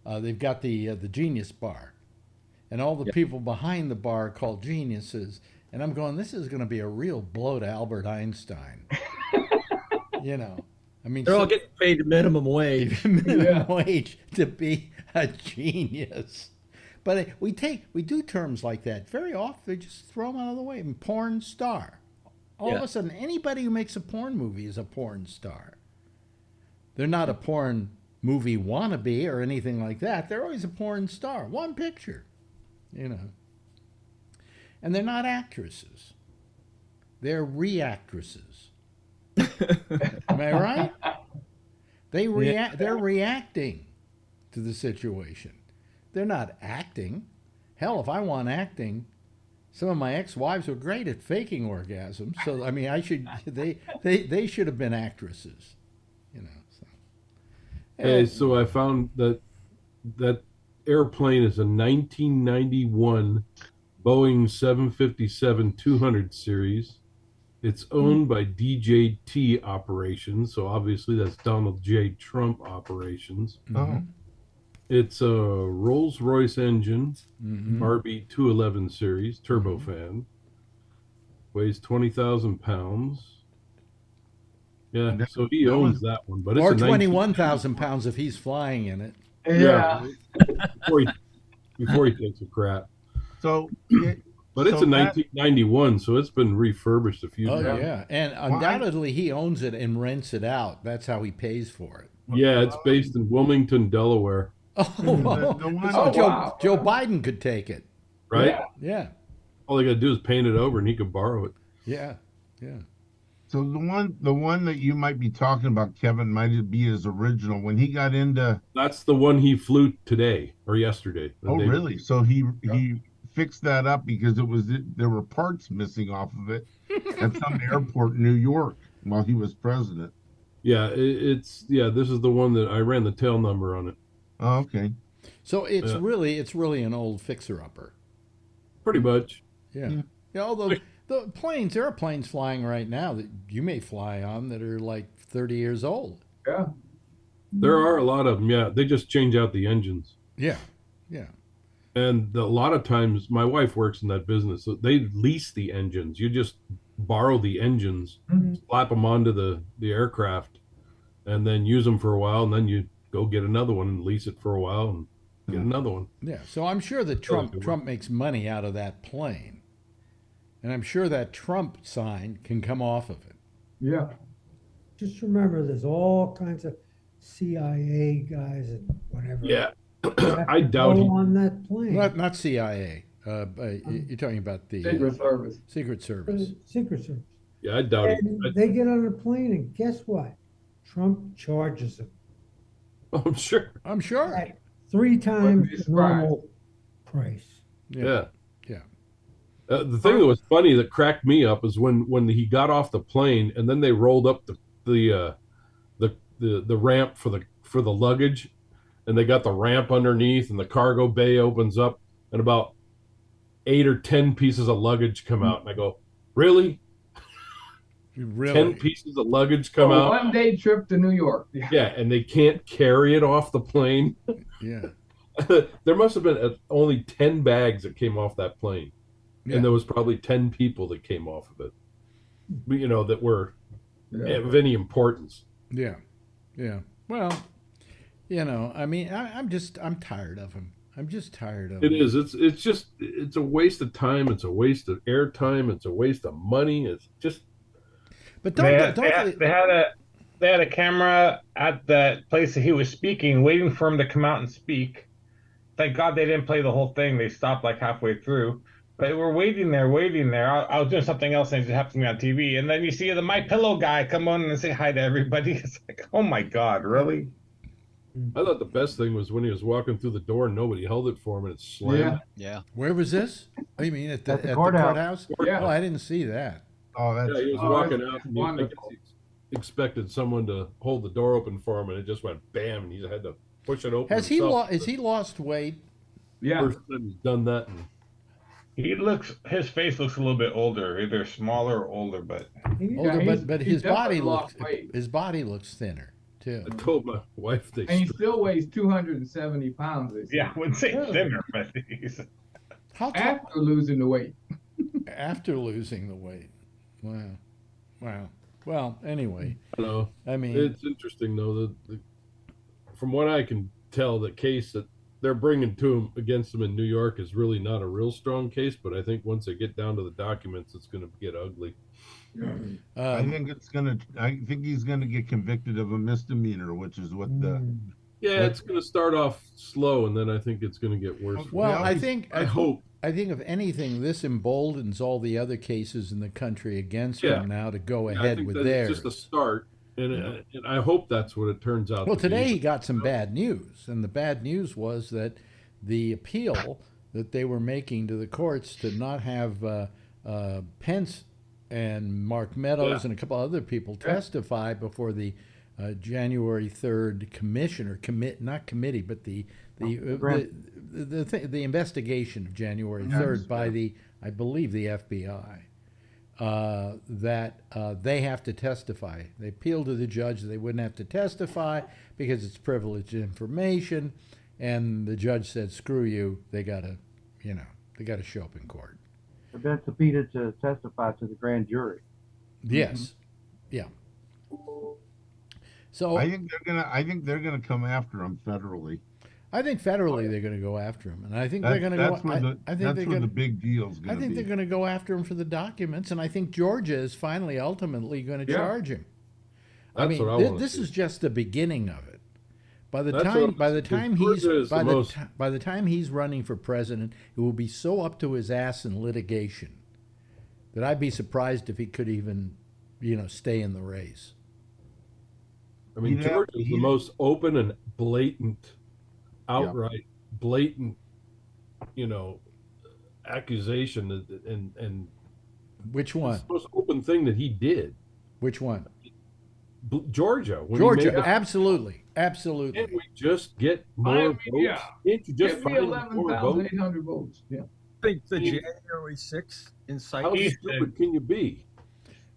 they've got the Genius bar, and all the people behind the bar are called geniuses. And I'm going, this is going to be a real blow to Albert Einstein. You know, I mean, They're all getting paid minimum wage. minimum wage to be a genius. But we do terms like that very often. They just throw them out of the way. And porn star. All of a sudden, anybody who makes a porn movie is a porn star. They're not a porn movie wannabe or anything like that. They're always a porn star. One picture, you know. And they're not actresses. They're reactresses. Am I right? They're reacting to the situation. They're not acting. Hell, if I want acting, some of my ex-wives were great at faking orgasms. So I mean, they should have been actresses, you know. So. Hey, so I found that airplane is a 1991 Boeing 757-200 series. It's owned by DJT Operations, so obviously that's Donald J. Trump Operations. Oh. It's a Rolls-Royce engine, RB211 series, turbofan. Weighs 20,000 pounds. Yeah, so he owns that one. But it's or 21,000 pounds if he's flying in it. Yeah. Before he takes a crap. So, but it's a 1991, so it's been refurbished a few times. Oh, yeah. And undoubtedly he owns it and rents it out. That's how he pays for it. Yeah, it's based in Wilmington, Delaware. Joe Biden could take it. Right? Yeah. All they got to do is paint it over and he could borrow it. Yeah. Yeah. So the one that you might be talking about, Kevin, might be his original. When he got into... That's the one he flew today or yesterday. Oh, really? So he fixed that up because there were parts missing off of it at some airport in New York while he was president. Yeah, this is the one that I ran the tail number on it. Oh, okay. So it's really an old fixer-upper. Pretty much. Yeah. Although there are planes flying right now that you may fly on that are like 30 years old. Yeah. There are a lot of them, yeah. They just change out the engines. Yeah. Yeah. And a lot of times, my wife works in that business, so they lease the engines. You just borrow the engines, slap them onto the aircraft, and then use them for a while, and then you go get another one and lease it for a while and get another one. Yeah, so I'm sure that Trump makes money out of that plane. And I'm sure that Trump sign can come off of it. Yeah. Just remember, there's all kinds of CIA guys and whatever. Yeah. I doubt he on that plane. Not CIA. You're talking about the Secret Service. Secret Service. Secret Service. Yeah, I doubt it. They get on a plane, and guess what? Trump charges them. I'm sure. At 3 times the normal price. Yeah. The thing that was funny that cracked me up is when he got off the plane and then they rolled up the ramp for the luggage, and they got the ramp underneath and the cargo bay opens up and about 8 or 10 pieces of luggage come out, and I go, really? 10 pieces of luggage come out? 1 day trip to New York. Yeah, and they can't carry it off the plane. Yeah. There must have been only 10 bags that came off that plane. Yeah. And there was probably 10 people that came off of it, that were of any importance. Yeah. Yeah. Well, I mean, I'm tired of him. I'm just tired of it. It is. It's a waste of time. It's a waste of air time. It's a waste of money. It's just. But they had a camera at that place that he was speaking, waiting for him to come out and speak. Thank God they didn't play the whole thing. They stopped like halfway through. But we're waiting there. I was doing something else, and it just happened to me on TV. And then you see the My Pillow guy come on and say hi to everybody. It's like, oh my God, really? I thought the best thing was when he was walking through the door and nobody held it for him and it slammed. Yeah. Where was this? Oh, you mean at the courthouse? Yeah. Oh, I didn't see that. Oh, that's he was walking out and wonderful. I guess he expected someone to hold the door open for him, and it just went bam, and he had to push it open. Has he lost weight? Yeah. First time he's done that. His face looks a little bit older, either smaller or older, but his body looks thinner too. I told my wife and he still weighs 270 pounds. Yeah, I wouldn't say thinner, but After losing the weight. After losing the weight. Wow. Well, anyway. I mean, it's interesting though that from what I can tell, the case that they're bringing to him against him in New York is really not a real strong case. But I think once they get down to the documents, it's going to get ugly. I think he's gonna get convicted of a misdemeanor, which is what the. Yeah, it's going to start off slow, and then I think it's going to get worse. Well, I hope. I think if anything, this emboldens all the other cases in the country against him now to go ahead with theirs. It's just a start, and I hope that's what it turns out. Well, today he got some bad news, and the bad news was that the appeal that they were making to the courts to not have Pence and Mark Meadows and a couple other people testify before the January 3rd commission or not committee, but the investigation of January 3rd by I believe the FBI, that they have to testify. They appealed to the judge that they wouldn't have to testify because it's privileged information, and the judge said, "Screw you! They gotta show up in court." They've been subpoenaed to testify to the grand jury. Yes, yeah. So I think they're gonna come after him federally. I think federally they're going to go after him, and I think they're going to go. That's where the big deal's going to be. I think they're going to go after him for the documents, and I think Georgia is finally, ultimately, going to charge him. This is just the beginning of it. By the time he's running for president, it will be so up to his ass in litigation that I'd be surprised if he could even, stay in the race. I mean, Georgia is the most open and blatant. Outright, blatant, accusation, and which one? It's the most open thing that he did. Which one? Georgia. Absolutely. Can't we just get more votes? Yeah. Can't you just find 11,800 votes? Yeah. I think the January 6th incitement. How stupid can you be?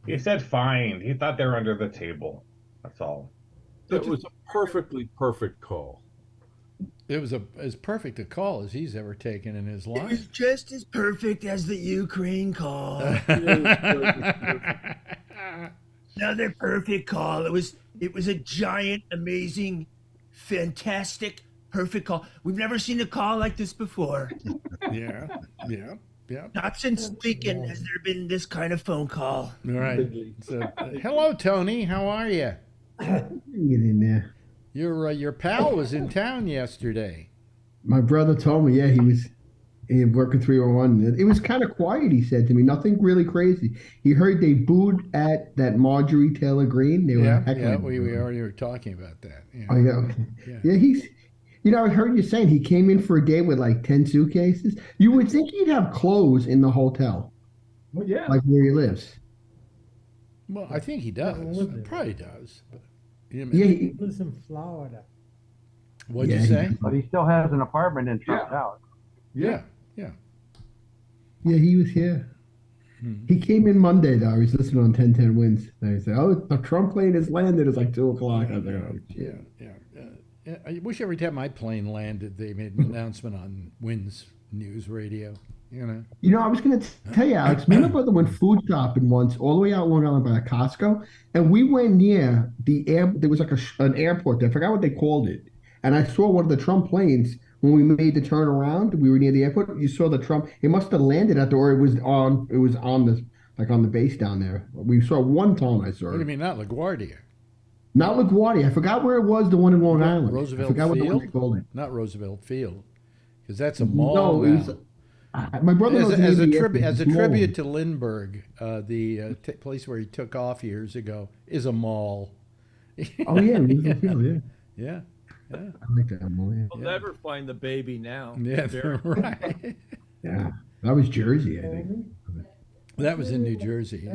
He said fine. He thought they were under the table. That's all. It was a perfectly perfect call. It was as perfect a call as he's ever taken in his life. It was just as perfect as the Ukraine call. Another perfect call. It was a giant, amazing, fantastic, perfect call. We've never seen a call like this before. Yeah. Not since Lincoln has there been this kind of phone call. All right. So, hello, Tony. How are you? Get in there. Your pal was in town yesterday. My brother told me, he had working 301. It was kind of quiet, he said to me. Nothing really crazy. He heard they booed at that Marjorie Taylor Greene. They were heckling. We already were talking about that. Yeah. Oh, yeah. Yeah, he's, I heard you saying he came in for a day with like 10 suitcases. You would think he'd have clothes in the hotel. Well, yeah. Like where he lives. Well, I think he does. Probably does. But, he lives in Florida. What'd you say? But he still has an apartment in Trump Tower. Yeah. Yeah, he was here. He came in Monday, though. He was listening on 1010 Wins. And he said, the Trump plane has landed. It's like 2 o'clock. I was like, oh, yeah. I wish every time my plane landed, they made an announcement on Wins News Radio. I was going to tell you, Alex, me and my brother went food shopping once all the way out Long Island by a Costco, and we went near there was like an airport there. I forgot what they called it. And I saw one of the Trump planes when we made the turn around. We were near the airport. You saw the Trump. It must have landed at or it was on the base down there. We saw one time I saw it. What do you mean, not LaGuardia? Not LaGuardia. I forgot where it was, the one in Long Island. Roosevelt I forgot Field? what the one they called it. Not Roosevelt Field, because that's a mall now. My brother as a tribute to Lindbergh, the place where he took off years ago is a mall. Oh yeah, Roosevelt Field, yeah. I like that mall. Yeah. We'll never find the baby now. Yeah, right. Yeah, that was Jersey, I think. That was in New Jersey.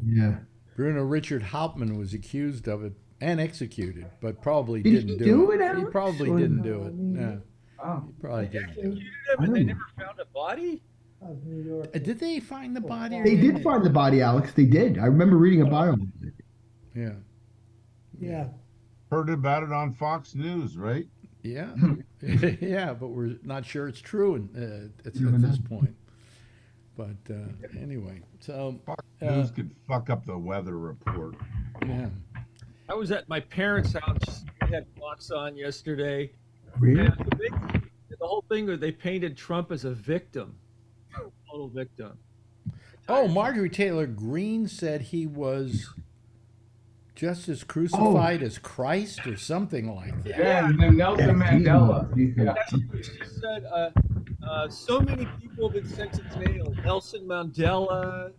Yeah. Bruno Richard Hauptmann was accused of it and executed, but probably Did didn't he do it. He probably didn't do it. No. He probably didn't do it. They never found a body? Did they find the body? They did find the body, Alex. They did. I remember reading a bio. Yeah. Yeah. Heard about it on Fox News, right? Yeah, yeah, but we're not sure it's true at this point. But anyway, so News could fuck up the weather report. Yeah. I was at my parents' house. We had clocks on yesterday. Really? And the whole thing where they painted Trump as a victim, total victim. Oh, Marjorie Taylor Greene said he was just as crucified as Christ or something like that. Yeah, and then Nelson Mandela. Yeah. She said, so many people have been sent to jail. Nelson Mandela,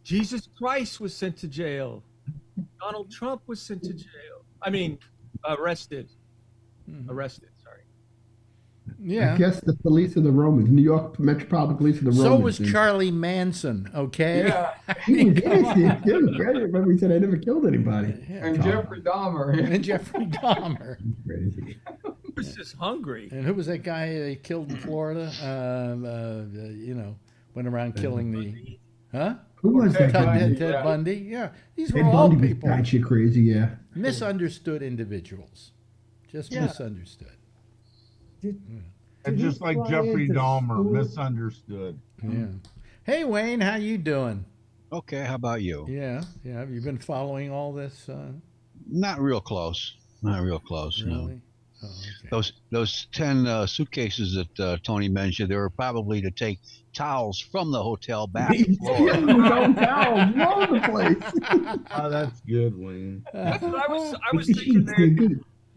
Jesus Christ was sent to jail. Donald Trump was sent to jail. I mean, arrested. Arrested, sorry. Yeah. I guess the police of the Romans, New York Metropolitan Police of the Romans. So was Charlie Manson, okay? Yeah. He was great. I remember he said, I never killed anybody. Yeah. And Jeffrey Dahmer. And Jeffrey Dahmer. Crazy. He was just hungry. And who was that guy they killed in Florida? Went around killing the... Huh? Who was that guy? Ted Bundy, yeah. These were Ted all Bundy was people. batshit crazy, yeah. Misunderstood individuals. Just misunderstood. And just like Jeffrey Dahmer, misunderstood. Yeah. Hey, Wayne, how you doing? Okay, how about you? Yeah. Have you been following all this? Not real close. Not real close. Really? No. Oh, okay. Those 10 suitcases that Tony mentioned, they were probably to take towels from the hotel back to Florida. Towels all over the place. Oh, that's good, Wayne. That's what I was thinking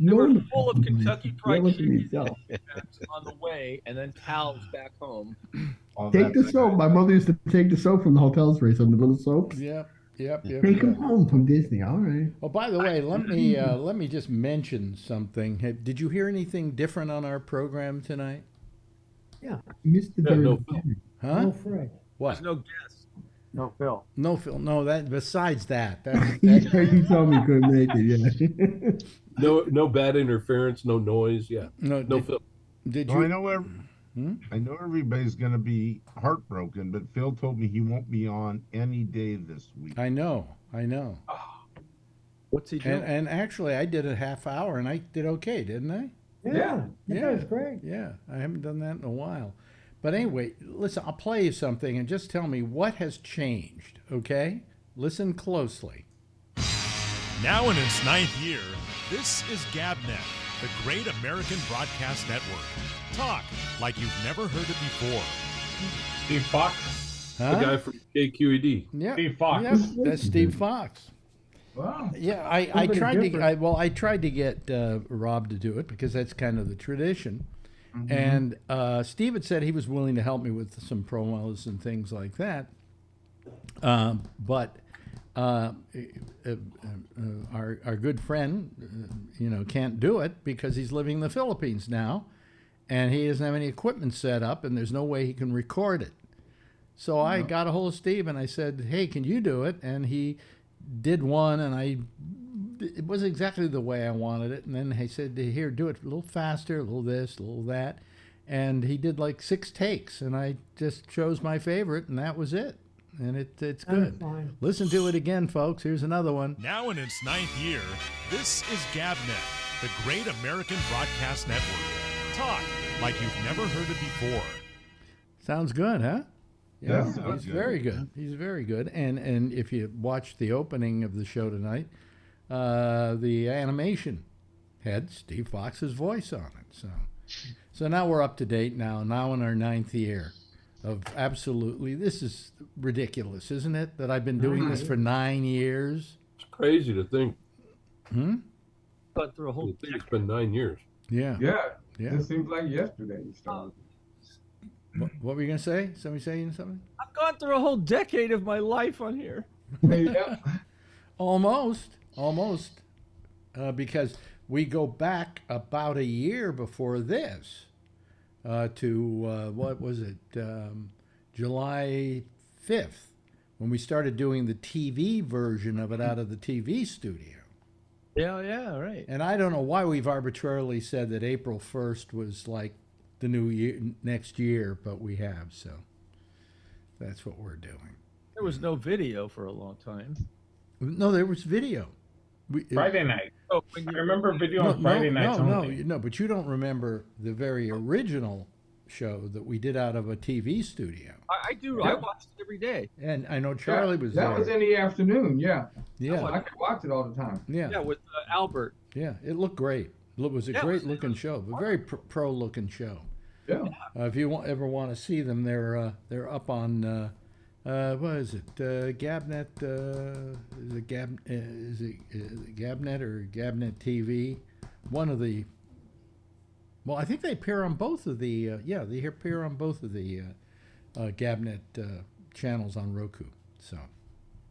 they were full of Kentucky Fried Chicken on the way, and then towels back home. Take the soap. My mother used to take the soap from the hotels race on the little soaps. Yep. Take them home from Disney. All right. Oh, by the way, let me just mention something. Did you hear anything different on our program tonight? Yeah. Mr. Huh? No Fred. What? There's no guess. No Phil. No, Phil. No, that. Besides that, You told me couldn't make it. Yeah. No bad interference, no noise. Yeah. No Phil. Did Well, you? I know everybody's going to be heartbroken, but Phil told me he won't be on any day this week. I know. What's he doing? And actually, I did a half hour, and I did okay, didn't I? Yeah. That was great. Yeah, I haven't done that in a while. But anyway, listen, I'll play you something and just tell me what has changed, okay? Listen closely. Now in its 9th year, this is GabNet, the Great American Broadcast Network. Talk like you've never heard it before. Steve Fox? Huh? The guy from KQED. Yeah. Steve Fox. Yeah, that's Steve Fox. Wow. Yeah, I tried to get Rob to do it because that's kind of the tradition. And Steve had said he was willing to help me with some promos and things like that. But our good friend, can't do it because he's living in the Philippines now, and he doesn't have any equipment set up, and there's no way he can record it. So I got a hold of Steve and I said, "Hey, can you do it?" And he did one, and it wasn't exactly the way I wanted it. And then he said, "Here, do it a little faster, a little this, a little that." And he did like 6 takes, and I just chose my favorite, and that was it. And it's good. Fine. Listen to it again, folks. Here's another one. Now in its 9th year, this is GabNet, the Great American Broadcast Network. Talk like you've never heard it before. Sounds good, huh? Yeah, That sounds he's good. very good. He's very good. And if you watch the opening of the show tonight, the animation had Steve Fox's voice on it. So now we're up to date now in our 9th year of absolutely, this is ridiculous, isn't it? That I've been doing this for 9 years. It's crazy to think. But through a whole It's been 9 years. Yeah. Yeah. Yeah. It seems like yesterday you started. What were you going to say? Somebody saying something? I've gone through a whole decade of my life on here. Yeah. Almost. Because we go back about a year before this to, what was it, July 5th, when we started doing the TV version of it out of the TV studio. Yeah, right. And I don't know why we've arbitrarily said that April 1st was like the new year, next year, but we have, so that's what we're doing. There was no video for a long time. No, there was video. Friday night. Oh, I remember video on Friday nights only. No, but you don't remember the very original show that we did out of a TV studio. I do. I watch it every day. And I know Charlie was there. That was in the afternoon, yeah. Yeah. I could watch it all the time. Yeah. Yeah, with Albert. Yeah, it looked great. It was a great looking show, a very pro looking show. Yeah. If you ever want to see them, they're up on what is it? Gabnet? Is it Gabnet or Gabnet TV? One of the. Well, I think they appear on both of the. They appear on both of the Gabnet channels on Roku. So.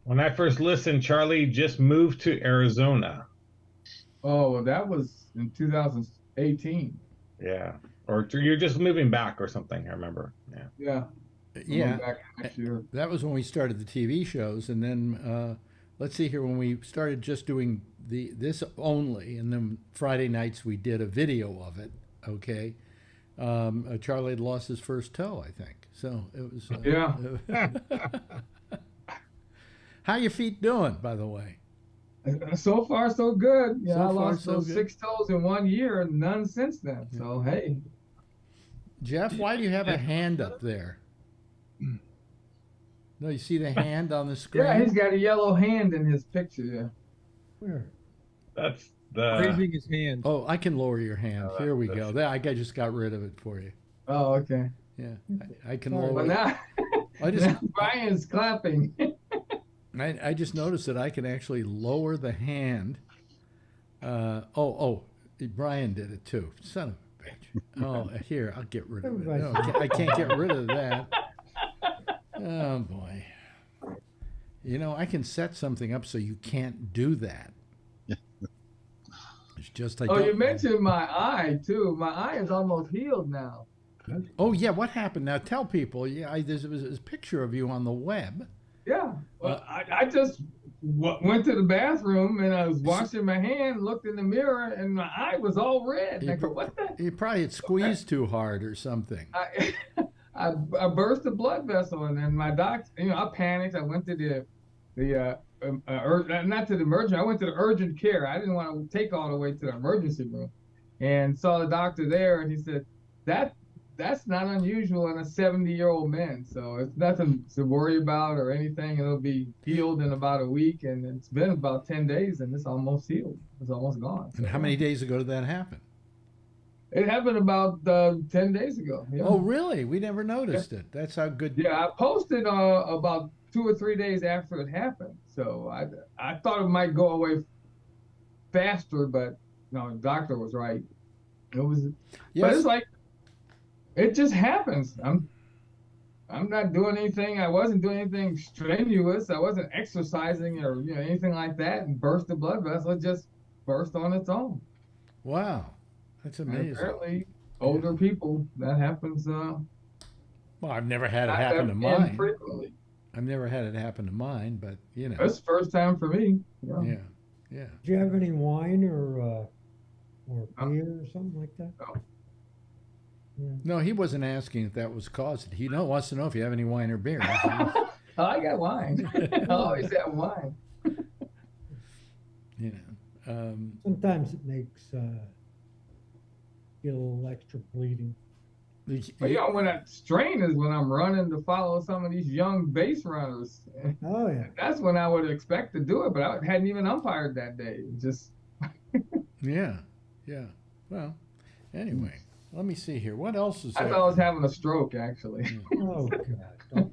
When I first listened, Charlie just moved to Arizona. Oh, well, that was in 2018. Yeah. Or you're just moving back or something, I remember. Yeah. Yeah. Yeah. Back next year. That was when we started the TV shows. And then, let's see here, when we started just doing this only, and then Friday nights we did a video of it, okay? Charlie had lost his first toe, I think. So it was... yeah. How your feet doing, by the way? So far, so good. Yeah, So I far, lost so those good. 6 toes in 1 year, and none since then. So, hey. Jeff, why do you have a hand up there? No, you see the hand on the screen? Yeah, he's got a yellow hand in his picture. Yeah. Where? That's the... Raising his hand. Oh, I can lower your hand. Here we go. There, I just got rid of it for you. Oh, okay. Yeah, I can Well, lower it. now, now Brian's clapping. I just noticed that I can actually lower the hand. Brian did it too. Son of a bitch. Oh, here, I'll get rid of it. No, I can't get rid of that. Oh, boy. You know, I can set something up so you can't do that. It's just like... Oh, you mentioned my eye, too. My eye is almost healed now. Oh, yeah, what happened? Now, tell people. Yeah, there was a picture of you on the web. Yeah. Well, I just went to the bathroom, and I was washing my hand, looked in the mirror, and my eye was all red. I go, what the? You probably had squeezed too hard or something. I burst a blood vessel, and then my doctor, I panicked. I went to not to the emergency. I went to the urgent care. I didn't want to take all the way to the emergency room, and saw the doctor there, and he said, that's not unusual in a 70-year-old man. So it's nothing to worry about or anything. It'll be healed in about a week, and it's been about 10 days, and it's almost healed. It's almost gone. And how many days ago did that happen? It happened about 10 days ago. Yeah. Oh, really? We never noticed it. That's how good. Yeah, I posted about 2 or 3 days after it happened. So I thought it might go away faster, but no, the doctor was right. It was, yes. But it's like, it just happens. I'm not doing anything. I wasn't doing anything strenuous. I wasn't exercising or anything like that, and burst the blood vessel. It just burst on its own. Wow, that's amazing. And apparently, older people, that happens. Well, I've never had it happen to mine. Frequently. I've never had it happen to mine, but That's the first time for me. Yeah. Do you have any wine or beer or something like that? No. Yeah. No, he wasn't asking if that was caused. He wants to know if you have any wine or beer. Oh, I got wine. I always have wine. Sometimes it makes get a little extra bleeding. But when that strain is when I'm running to follow some of these young base runners. Oh yeah. That's when I would expect to do it, but I hadn't even umpired that day. Just. Yeah. Well, anyway. Let me see here. What else is there? I thought I was having a stroke, actually. Oh, God.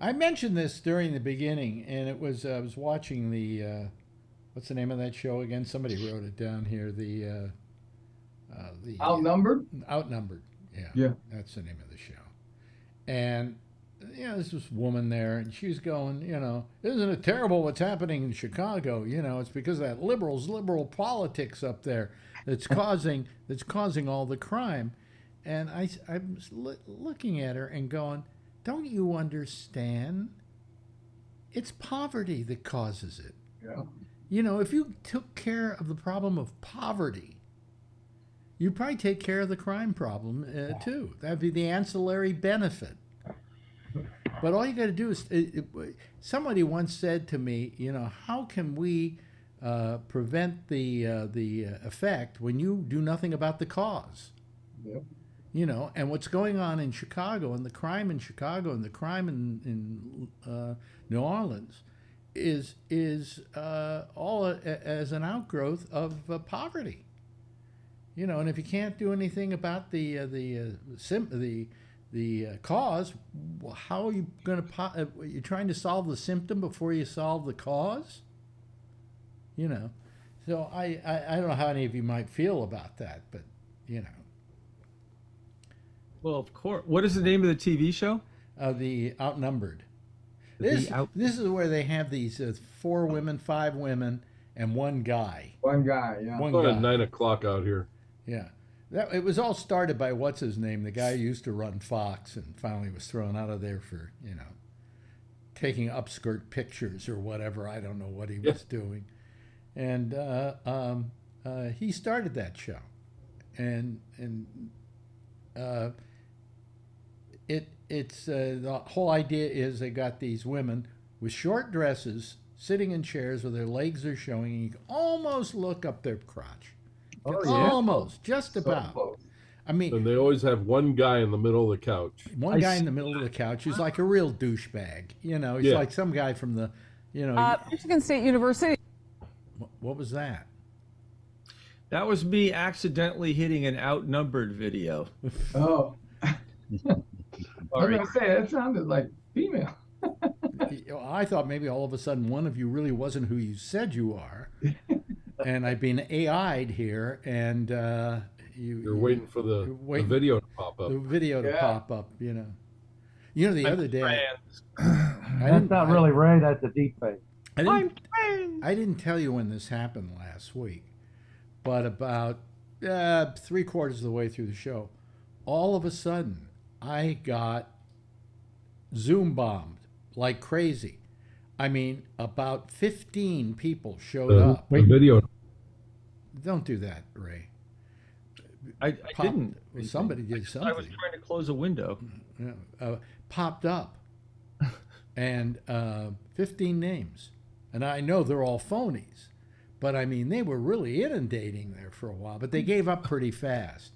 I mentioned this during the beginning, and it was I was watching the what's the name of that show again? Somebody wrote it down here. The Outnumbered? Outnumbered. Yeah. That's the name of the show. And this was woman there, and she was going, isn't it terrible what's happening in Chicago? It's because of that liberal politics up there that's causing all the crime. And I was looking at her and going, don't you understand? It's poverty that causes it. Yeah. If you took care of the problem of poverty, you'd probably take care of the crime problem too. That'd be the ancillary benefit. But all you got to do is, somebody once said to me, how can we prevent the effect when you do nothing about the cause. Yep. You know, and what's going on in Chicago, and the crime in Chicago, and the crime in New Orleans, is all as an outgrowth of poverty. You know, and if you can't do anything about the cause, how are you going to? You're trying to solve the symptom before you solve the cause. You know, so I don't know how any of you might feel about that, but you know. Well, of course. What is the name of the TV show? The Outnumbered. This is where they have these 4 women, 5 women, and 1 guy. One guy, yeah. One guy. At 9 o'clock out here. Yeah. It was all started by what's his name, the guy who used to run Fox and finally was thrown out of there for, you know, taking upskirt pictures or whatever. I don't know what he was doing. And he started that show. And it's the whole idea is they got these women with short dresses sitting in chairs where their legs are showing, and you can almost look up their crotch. Oh, yeah. Almost, just about. So I mean, and they always have one guy in the middle of the couch. One guy in the middle of the couch who's like a real douchebag. You know, he's like some guy from the, you know. Michigan State University. What was that? That was me accidentally hitting an outnumbered video. Oh. I was going to say, that sounded like female. I thought maybe all of a sudden one of you really wasn't who you said you are. And I've been AI'd here, and you're waiting for the video to pop up. The video to pop up, you know. You know, the other day... That's not really Ray, that's a deep fake. I didn't tell you when this happened last week, but about 3/4 of the way through the show, all of a sudden, I got Zoom bombed like crazy. I mean, about 15 people showed up. The video. Don't do that, Ray. I didn't. Somebody did something. I was trying to close a window. Popped up. And 15 names. And I know they're all phonies. But, I mean, they were really inundating there for a while. But they gave up pretty fast.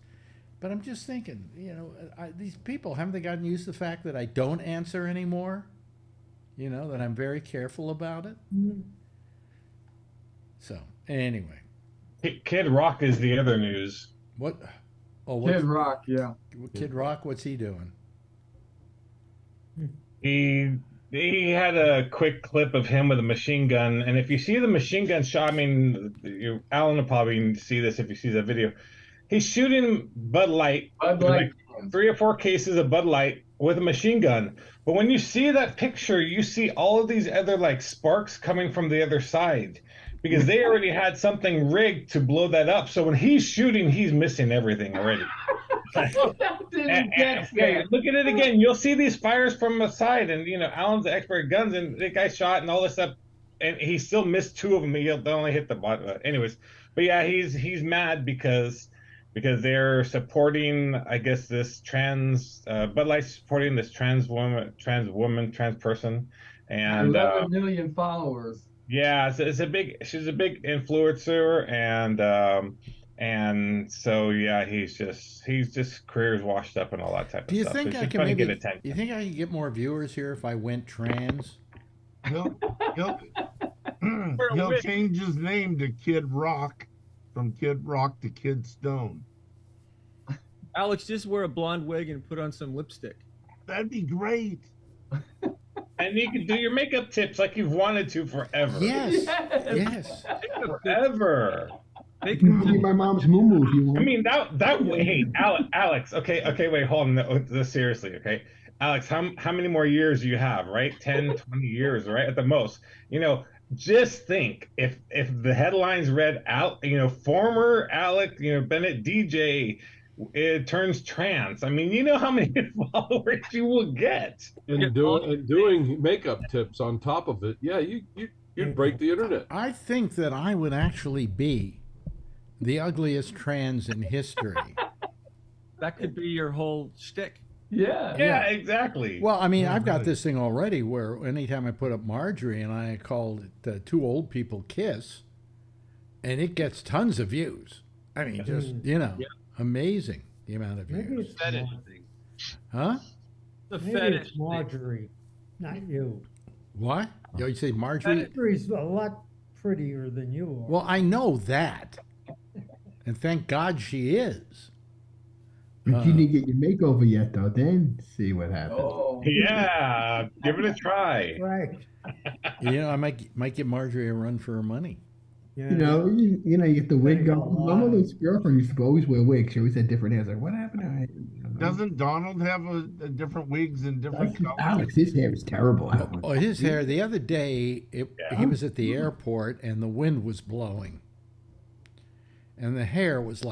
But I'm just thinking, you know, these people, haven't they gotten used to the fact that I don't answer anymore? You know, that I'm very careful about it. Mm-hmm. So, anyway. Kid Rock is the other news. What? Oh, Kid Rock, yeah. Kid Rock, what's he doing? He had a quick clip of him with a machine gun, and if you see the machine gun shot, I mean, Alan will probably see this if you see that video. He's shooting Bud Light, like 3 or 4 cases of Bud Light with a machine gun. But when you see that picture, you see all of these other like sparks coming from the other side, because they already had something rigged to blow that up. So when he's shooting, he's missing everything already. Look at it again. You'll see these fires from the side, and you know Alan's the expert at guns, and the guy shot and all this stuff, and he still missed 2 of them. He only hit the bottom. Anyways, but yeah, he's mad because they're supporting, I guess, this Bud Light supporting this trans person, and 11 million followers. Yeah, she's a big influencer, and so yeah, he's just career's washed up and all that type of stuff. Do you think I could get more viewers here if I went trans? He'll change his name to Kid Rock, from Kid Rock to Kid Stone. Alex, just wear a blonde wig and put on some lipstick. That'd be great. And you can do your makeup tips like you've wanted to forever. Yes. Forever. You can see my mom's moo if you want. I mean, hey, Alex, okay, wait, hold on, seriously, okay? Alex, how many more years do you have, right? 10, 20 years, right? At the most. You know, just think, if the headlines read out, you know, former Bennett DJ, it turns trans. I mean, you know how many followers you will get. And doing makeup tips on top of it, yeah, you'd break the internet. I think that I would actually be the ugliest trans in history. That could be your whole shtick. Yeah, exactly. Well, I mean, I've got this thing already where anytime I put up Marjorie and I called it 2 old people kiss, and it gets tons of views. I mean, just amazing the amount of Maybe views. it's Fetish Mar- thing. Huh? The maybe fetish it's Marjorie, not you. What? You say Marjorie? Marjorie's a lot prettier than you are. Well, I know that, and thank God she is. But you didn't get your makeover yet, though. Then see what happens. Oh, Yeah, give it a try. Right. I might give Marjorie a run for her money. Yeah. You get the wig There you going. go. My mother's girlfriend used to always wear wigs. She always had different hair. I was like, what happened to her? Doesn't Donald have a different wigs and different colors? Alex, his hair is terrible. Oh, his hair. The other day, he was at the airport and the wind was blowing, and the hair was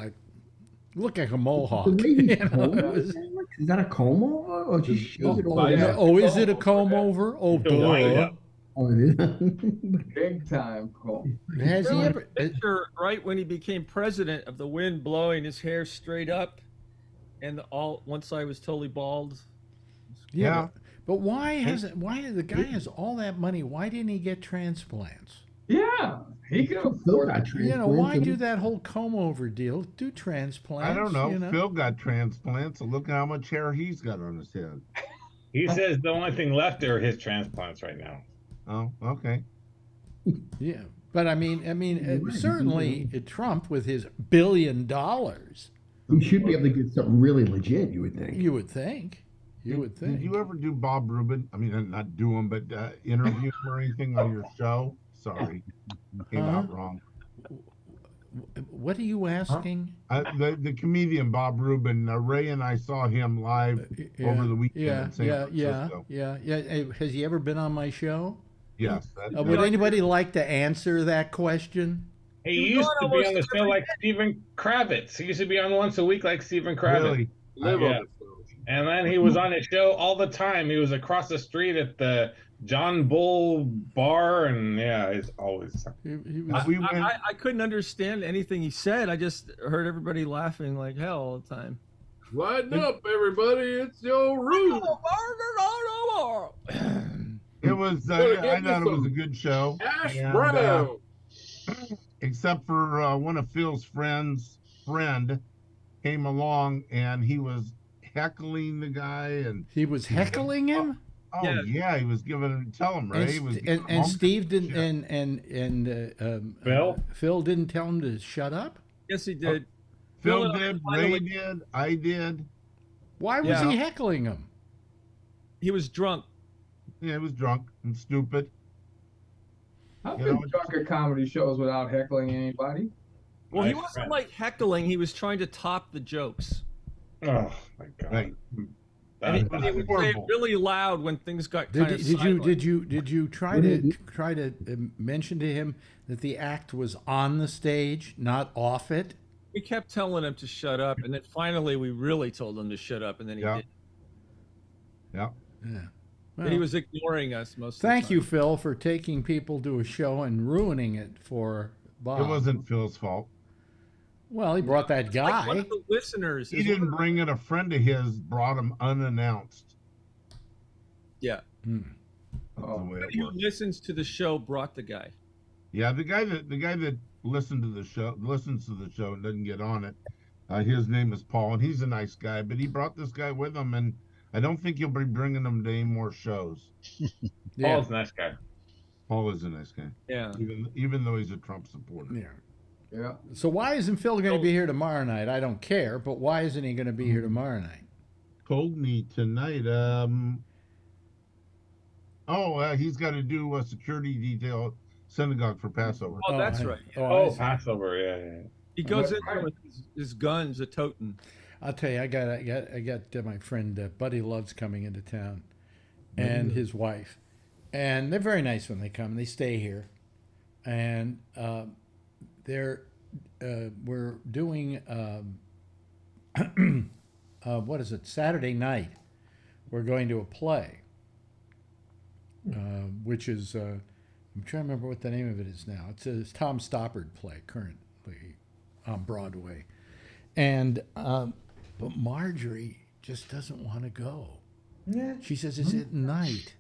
looked like a mohawk. The lady It was- is that a comb over? Or just shows it all yeah. oh, is it a comb over? Oh, duh. Oh, it is. big time. Cool. Has he ever? Picture right when he became president of the wind blowing his hair straight up, and one side was totally bald. Yeah. But why the guy has all that money? Why didn't he get transplants? Yeah, he could Phil afford got it. transplants. Why do that whole comb over deal? Do transplants. I don't know. you know? Phil got transplants, so look how much hair he's got on his head. He says the only thing left are his transplants right now. Oh, okay. Yeah, but I mean, certainly Trump with his $1 billion. He should be able to get something really legit, you would think. You would think. Did you ever do Bob Rubin? I mean, not do him, but interview him or anything on your show? Sorry, came out wrong. What are you asking? The comedian Bob Rubin. Ray and I saw him live over the weekend in San Francisco. Yeah. Has he ever been on my show? Yes. Would anybody like to answer that question? He used to be on the show like Stephen Kravitz. He used to be on once a week like Stephen Kravitz. Really? Yeah. And then he was on his show all the time. He was across the street at the John Bull bar, and he's always. I couldn't understand anything he said. I just heard everybody laughing like hell all the time. Lighten up, everybody! It's your room. It was. I thought it was a good show. Ash Brown. Except for one of Phil's friend came along and he was heckling the guy, and he was heckling him. Oh yeah, he was tell him, Ray. He was and Steve didn't Phil didn't tell him to shut up. Yes, he did. Phil did. Ray did. I did. Why was he heckling him? He was drunk. Yeah, he was drunk and stupid. I've been drunk at comedy shows without heckling anybody. Well, he wasn't like heckling. He was trying to top the jokes. Oh my god! Right. And he would say it really loud when things got kind of silent. Did you try to mention to him that the act was on the stage, not off it? We kept telling him to shut up, and then finally we really told him to shut up, and then he did. Yeah. Yeah. But he was ignoring us most of the Thank time. you, Phil, for taking people to a show and ruining it for Bob. It wasn't Phil's fault. Well, he brought that guy. Like one of the listeners. He didn't bring it. A friend of his brought him unannounced. Yeah. Somebody who listens to the show brought the guy. Yeah, the guy that listens to the show and doesn't get on it. His name is Paul, and he's a nice guy. But he brought this guy with him, and I don't think he'll be bringing him to any more shows. Paul's a nice guy. Paul is a nice guy. Yeah. Even though he's a Trump supporter. Yeah. Yeah. So why isn't Phil going to be here tomorrow night? I don't care, but why isn't he going to be here tomorrow night? Told me tonight. He's got to do a security detail synagogue for Passover. Oh, that's right. Passover. Yeah. He goes in there with his guns, a totem. I'll tell you, I got my friend Buddy Love's coming into town, and his wife, and they're very nice when they come. They stay here, and we're doing what is it? Saturday night, we're going to a play, which is I'm trying to remember what the name of it is now. It's a Tom Stoppard play currently on Broadway, and but Marjorie just doesn't want to go. Yeah. She says it's at night.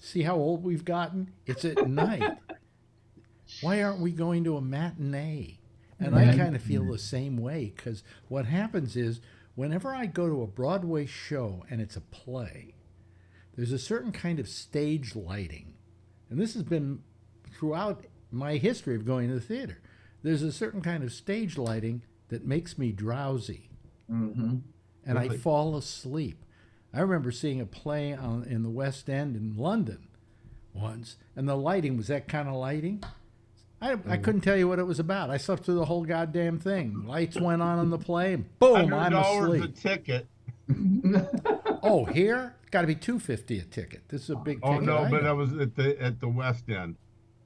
See how old we've gotten? It's at night. Why aren't we going to a matinee? And I kind of feel the same way, because what happens is whenever I go to a Broadway show and it's a play, there's a certain kind of stage lighting. And this has been throughout my history of going to the theater. There's a certain kind of stage lighting that makes me drowsy. Mm-hmm. And I fall asleep. I remember seeing a play in the West End in London once, and the lighting was that kind of lighting. I couldn't tell you what it was about. I slept through the whole goddamn thing. Lights went on in the play, and boom, I'm $100 asleep. a ticket. Oh, here? Got to be $250 a ticket. This is a big ticket. Oh no, but item. I was at the West End.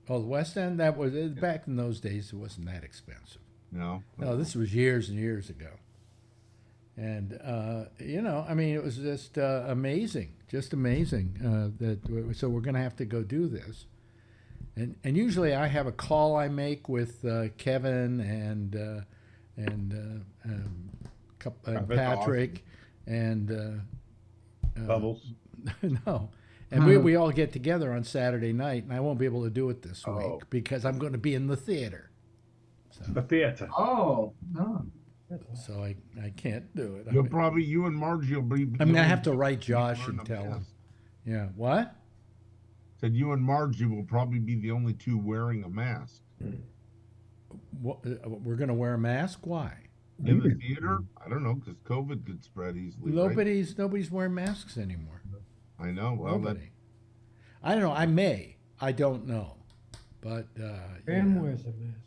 Oh, the West End? That was back in those days. It wasn't that expensive. No. No, this was years and years ago. And I mean, it was just amazing, so we're going to have to go do this. And usually I have a call I make with Kevin and Patrick and Bubbles. No. And we all get together on Saturday night, and I won't be able to do it this week because I'm going to be in the theater. So. The theater. Oh, no. So I can't do it. You and Margie will be. I'm going to have to write Josh and tell him. Yeah. What? Said you and Margie will probably be the only two wearing a mask. What, we're going to wear a mask? Why? In the theater? I don't know, because COVID could spread easily. Nobody's wearing masks anymore. I know. Well, nobody. I don't know. I may. I don't know. But Graham wears a mask.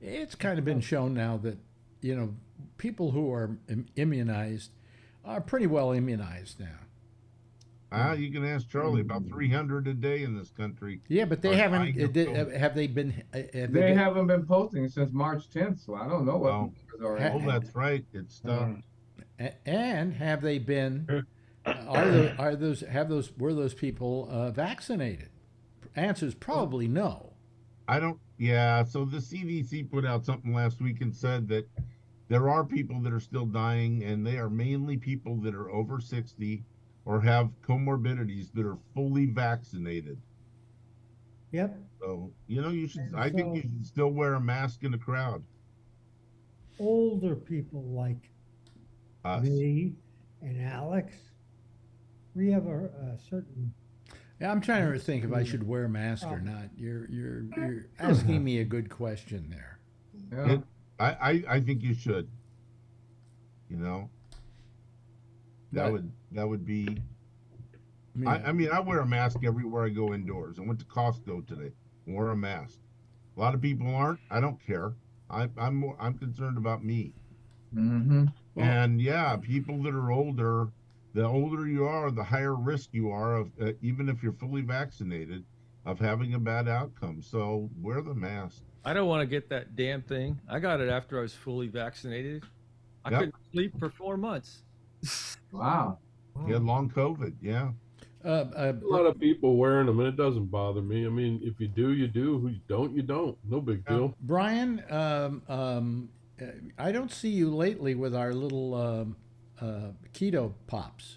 It's kind of been shown now that people who are immunized are pretty well immunized now. You can ask Charlie. About 300 a day in this country. Yeah, but they haven't. Have they been? They haven't been posting since March 10th, so I don't know what the numbers are. Oh, that's right. It's stopped. And have they been? Were those people vaccinated? Answer is probably no. I don't. Yeah. So the CDC put out something last week and said that there are people that are still dying, and they are mainly people that are over 60 or have comorbidities that are fully vaccinated. Yep. So you should. I think you should still wear a mask in a crowd. Older people like me and Alex, we have a certain. Yeah, I'm trying to think if I should wear a mask or not. You're asking me a good question there. Yeah. I think you should. That would be. Yeah. I mean, I wear a mask everywhere I go indoors. I went to Costco today. Wore a mask. A lot of people aren't. I don't care. I'm concerned about me. Mm-hmm. And yeah, people that are older. The older you are, the higher risk you are of, even if you're fully vaccinated, of having a bad outcome. So wear the mask. I don't want to get that damn thing. I got it after I was fully vaccinated. I couldn't sleep for 4 months. Wow. You had long COVID, yeah. A lot of people wearing them, and it doesn't bother me. I mean, if you do, you do. Who you don't, you don't. No big deal. Brian, I don't see you lately with our little keto pops.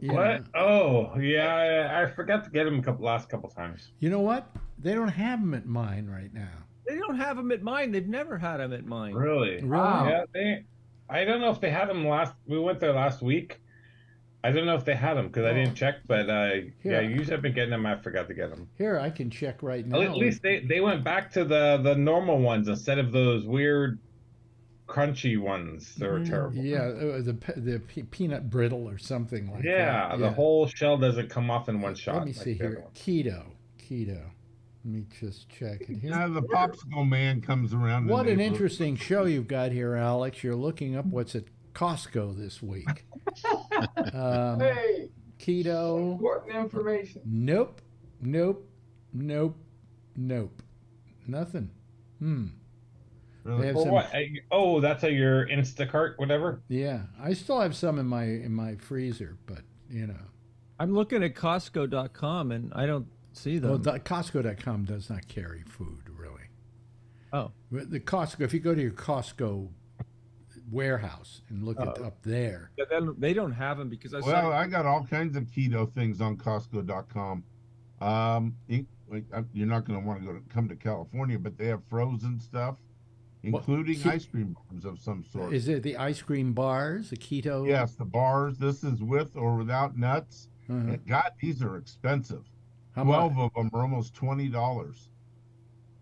What? Oh, yeah. I forgot to get them last couple times. You know what? They don't have them at mine right now. They don't have them at mine. They've never had them at mine. Really? Wow. Yeah. I don't know if they had them we went there last week. I don't know if they had them because I didn't check, but usually I've been getting them. I forgot to get them. Here, I can check right now. At least they went back to the normal ones instead of those weird crunchy ones. They were terrible. Yeah, the peanut brittle or something like that. Yeah, the whole shell doesn't come off in one shot. Let me see here. Keto. Let me just check it here. Yeah, the popsicle man comes around. What an interesting show you've got here, Alex. You're looking up what's at Costco this week. Hey. Keto. Important information. Nope. Nothing. Really? They have Well, some, what? That's your Instacart, whatever. Yeah, I still have some in my freezer, but I'm looking at Costco.com and I don't see them. Well, Costco.com does not carry food, really. Oh. The Costco, if you go to your Costco warehouse and look up there. Yeah, they don't have them because I got all kinds of keto things on Costco.com. You're not going to want to come to California, but they have frozen stuff, including ice cream bars of some sort. Is it the ice cream bars, the keto? Yes, the bars. This is with or without nuts. And God, these are expensive. 12 of them are almost $20.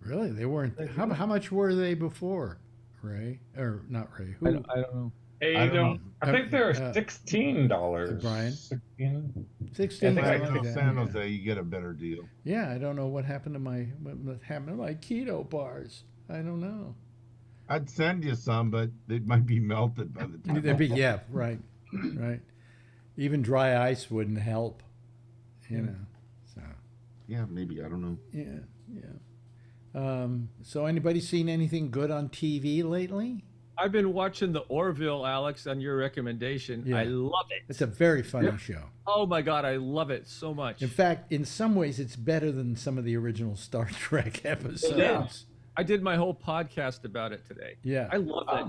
Really? They weren't. How much were they before, Ray? Or not Ray? Who? I don't know. I think they're $16. Brian? 16. 16. I think San Jose, you get a better deal. Yeah, I don't know what happened to my keto bars. I don't know. I'd send you some, but they might be melted by the time. Yeah, right. Even dry ice wouldn't help, you know. So. Yeah, maybe, I don't know. Yeah. So anybody seen anything good on TV lately? I've been watching the Orville, Alex, on your recommendation. Yeah. I love it. It's a very funny show. Oh my God, I love it so much. In fact, in some ways, it's better than some of the original Star Trek episodes. Yeah. I did my whole podcast about it today. Yeah, I love it.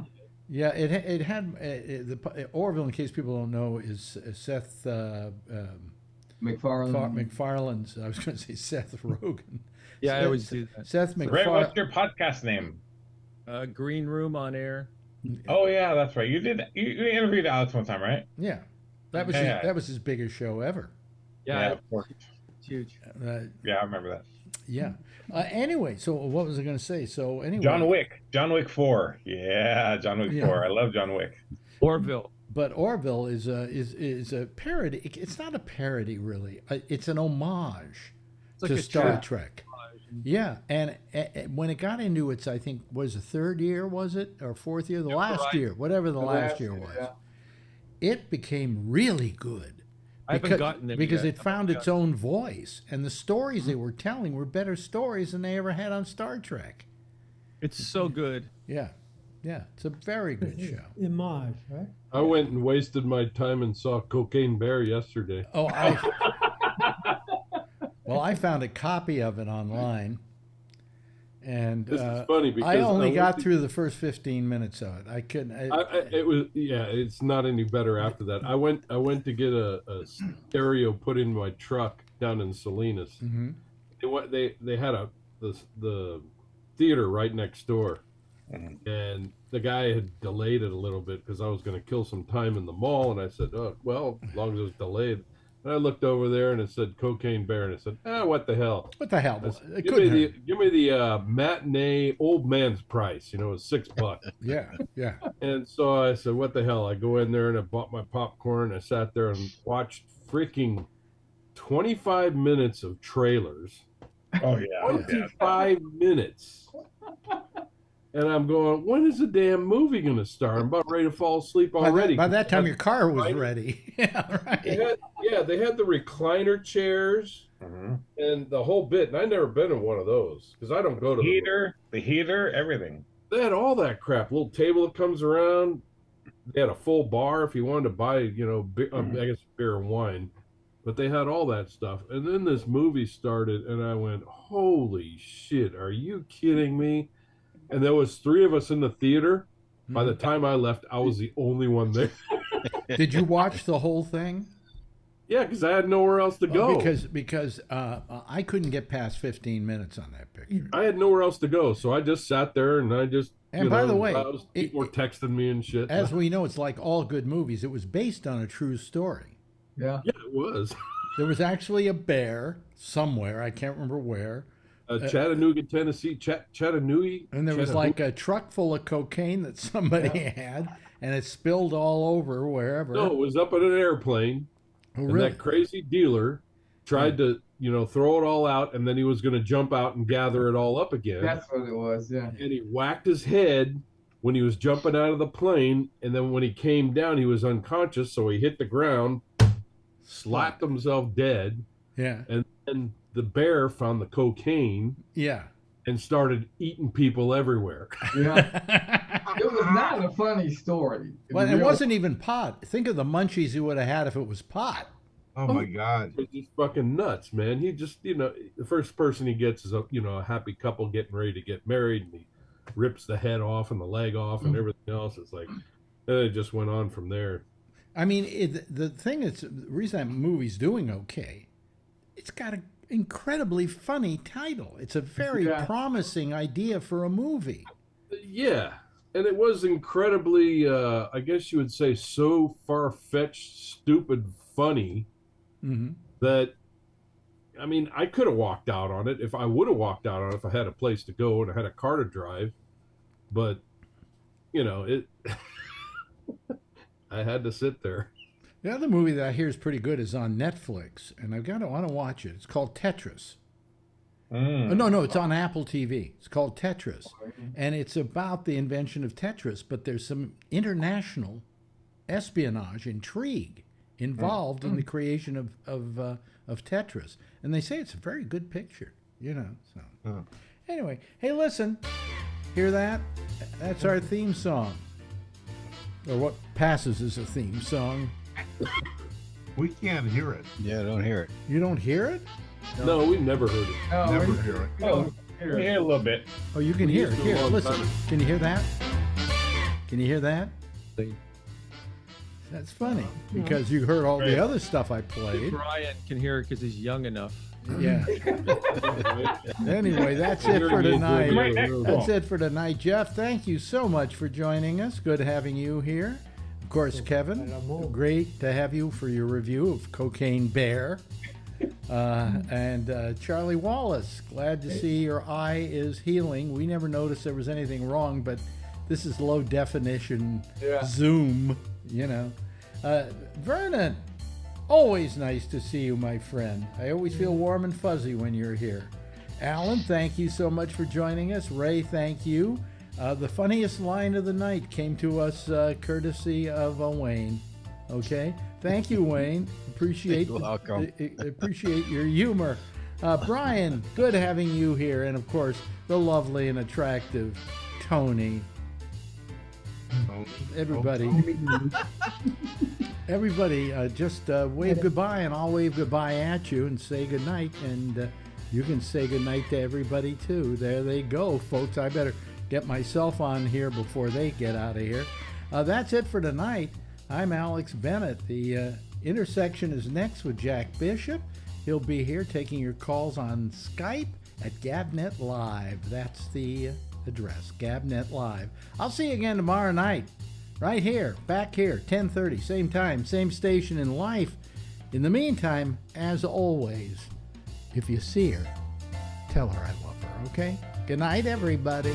Yeah, it had the Orville. In case people don't know, is Seth MacFarlane's. I was going to say Seth Rogen. Yeah, I always do that. Seth MacFarlane. Ray, what's your podcast name? Green Room on Air. Oh yeah, that's right. You did. You interviewed Alex one time, right? Yeah, that was his biggest show ever. Yeah, of course. It's huge. Yeah, I remember that. Yeah. Anyway, so what was I going to say? So anyway, John Wick 4. Yeah, John Wick 4. I love John Wick. Orville. But Orville is a parody. It's not a parody, really. It's an homage to Star Trek. Yeah, and when it got into its, I think, was the third year, was it? Or fourth year? The last year, whatever the last year was. Yeah. It became really good. I haven't gotten there because yet. it found its own voice, and the stories they were telling were better stories than they ever had on Star Trek. It's so good. Yeah, it's a very good show. Homage, right? I went and wasted my time and saw Cocaine Bear yesterday. Oh, well, I found a copy of it online, and this is funny because I only got through the first 15 minutes of it. I couldn't. It's not any better after that. I went to get a stereo put in my truck down in Salinas. Mm-hmm. They had the theater right next door, and the guy had delayed it a little bit because I was going to kill some time in the mall, and I said, "Oh, well, as long as it was delayed." And I looked over there and it said Cocaine Bear, and I said, what the hell? What the hell? Give me the matinee old man's price. It was $6. Yeah. And so I said, what the hell? I go in there and I bought my popcorn. I sat there and watched freaking 25 minutes of trailers. Oh, yeah. 25 minutes. And I'm going, when is the damn movie going to start? I'm about ready to fall asleep already. By that time, your car was ready. Yeah, right. They had the recliner chairs and the whole bit. And I've never been in one of those because I don't go to the heater, everything. They had all that crap. Little table that comes around. They had a full bar if you wanted to buy, I guess beer and wine. But they had all that stuff. And then this movie started, and I went, holy shit, are you kidding me? And there was 3 of us in the theater. By the time I left, I was the only one there. Did you watch the whole thing? Yeah, because I had nowhere else to go. Because I couldn't get past 15 minutes on that picture. I had nowhere else to go, so I just sat there and I just. And by the way, people were texting me and shit. As we know, it's like all good movies. It was based on a true story. Yeah, it was. There was actually a bear somewhere. I can't remember where. Chattanooga, Tennessee, Chattanooga. And there was like a truck full of cocaine that somebody had, and it spilled all over wherever. No, it was up in an airplane. Oh, and really? that crazy dealer tried to, throw it all out, and then he was going to jump out and gather it all up again. That's what it was, yeah. And he whacked his head when he was jumping out of the plane, and then when he came down, he was unconscious, so he hit the ground, slapped himself dead. Yeah. And then the bear found the cocaine. Yeah. And started eating people everywhere. Yeah. It was not a funny story. Well, it wasn't even pot. Think of the munchies he would have had if it was pot. Oh my God. It's just fucking nuts, man. He just, the first person he gets is a happy couple getting ready to get married, and he rips the head off and the leg off and everything else. It's like, it just went on from there. I mean, the thing is, the reason that movie's doing okay, incredibly funny title. It's a very promising idea for a movie. Yeah. And it was incredibly, I guess you would say, so far-fetched, stupid, funny that, I mean, I could have walked out on it if I would have walked out on it if I had a place to go and I had a car to drive. But, you know, it. I had to sit there. The other movie that I hear is pretty good is on Netflix, and I want to watch it. It's called Tetris. Oh, no, it's on Apple TV. It's called Tetris, and it's about the invention of Tetris, but there's some international espionage intrigue involved in the creation of Tetris, and they say it's a very good picture, you know. So anyway, hey, listen, hear that? That's our theme song, or what passes as a theme song. We can't hear it. Yeah, I don't hear it. You don't hear it? No, we've never heard it. Never hear it. Oh, we hear a little bit. Oh, you can hear it. Here, listen. Can you hear that? Can you hear that? That's funny because you heard all the other stuff I played. Brian can hear it because he's young enough. Yeah. Anyway, that's it for tonight. That's it for tonight. Jeff, thank you so much for joining us. Good having you here. Of course, Kevin, great to have you for your review of Cocaine Bear. And Charlie Wallace, glad to see your eye is healing. We never noticed there was anything wrong, but this is low definition Zoom, you know. Vernon, always nice to see you, my friend. I always feel warm and fuzzy when you're here. Alan, thank you so much for joining us. Ray, thank you. The funniest line of the night came to us courtesy of Wayne. Okay, thank you, Wayne. Appreciate appreciate your humor. Brian, good having you here, and of course the lovely and attractive Tony. Everybody, just wave goodbye, and I'll wave goodbye at you and say goodnight, and you can say goodnight to everybody too. There they go, folks. I better get myself on here before they get out of here. That's it for tonight. I'm Alex Bennett. The intersection is next with Jack Bishop. He'll be here taking your calls on Skype at Gabnet Live. That's the address, Gabnet Live. I'll see you again tomorrow night, right here, back here, 10:30, same time, same station in life. In the meantime, as always, if you see her, tell her I love her, okay? Good night, everybody.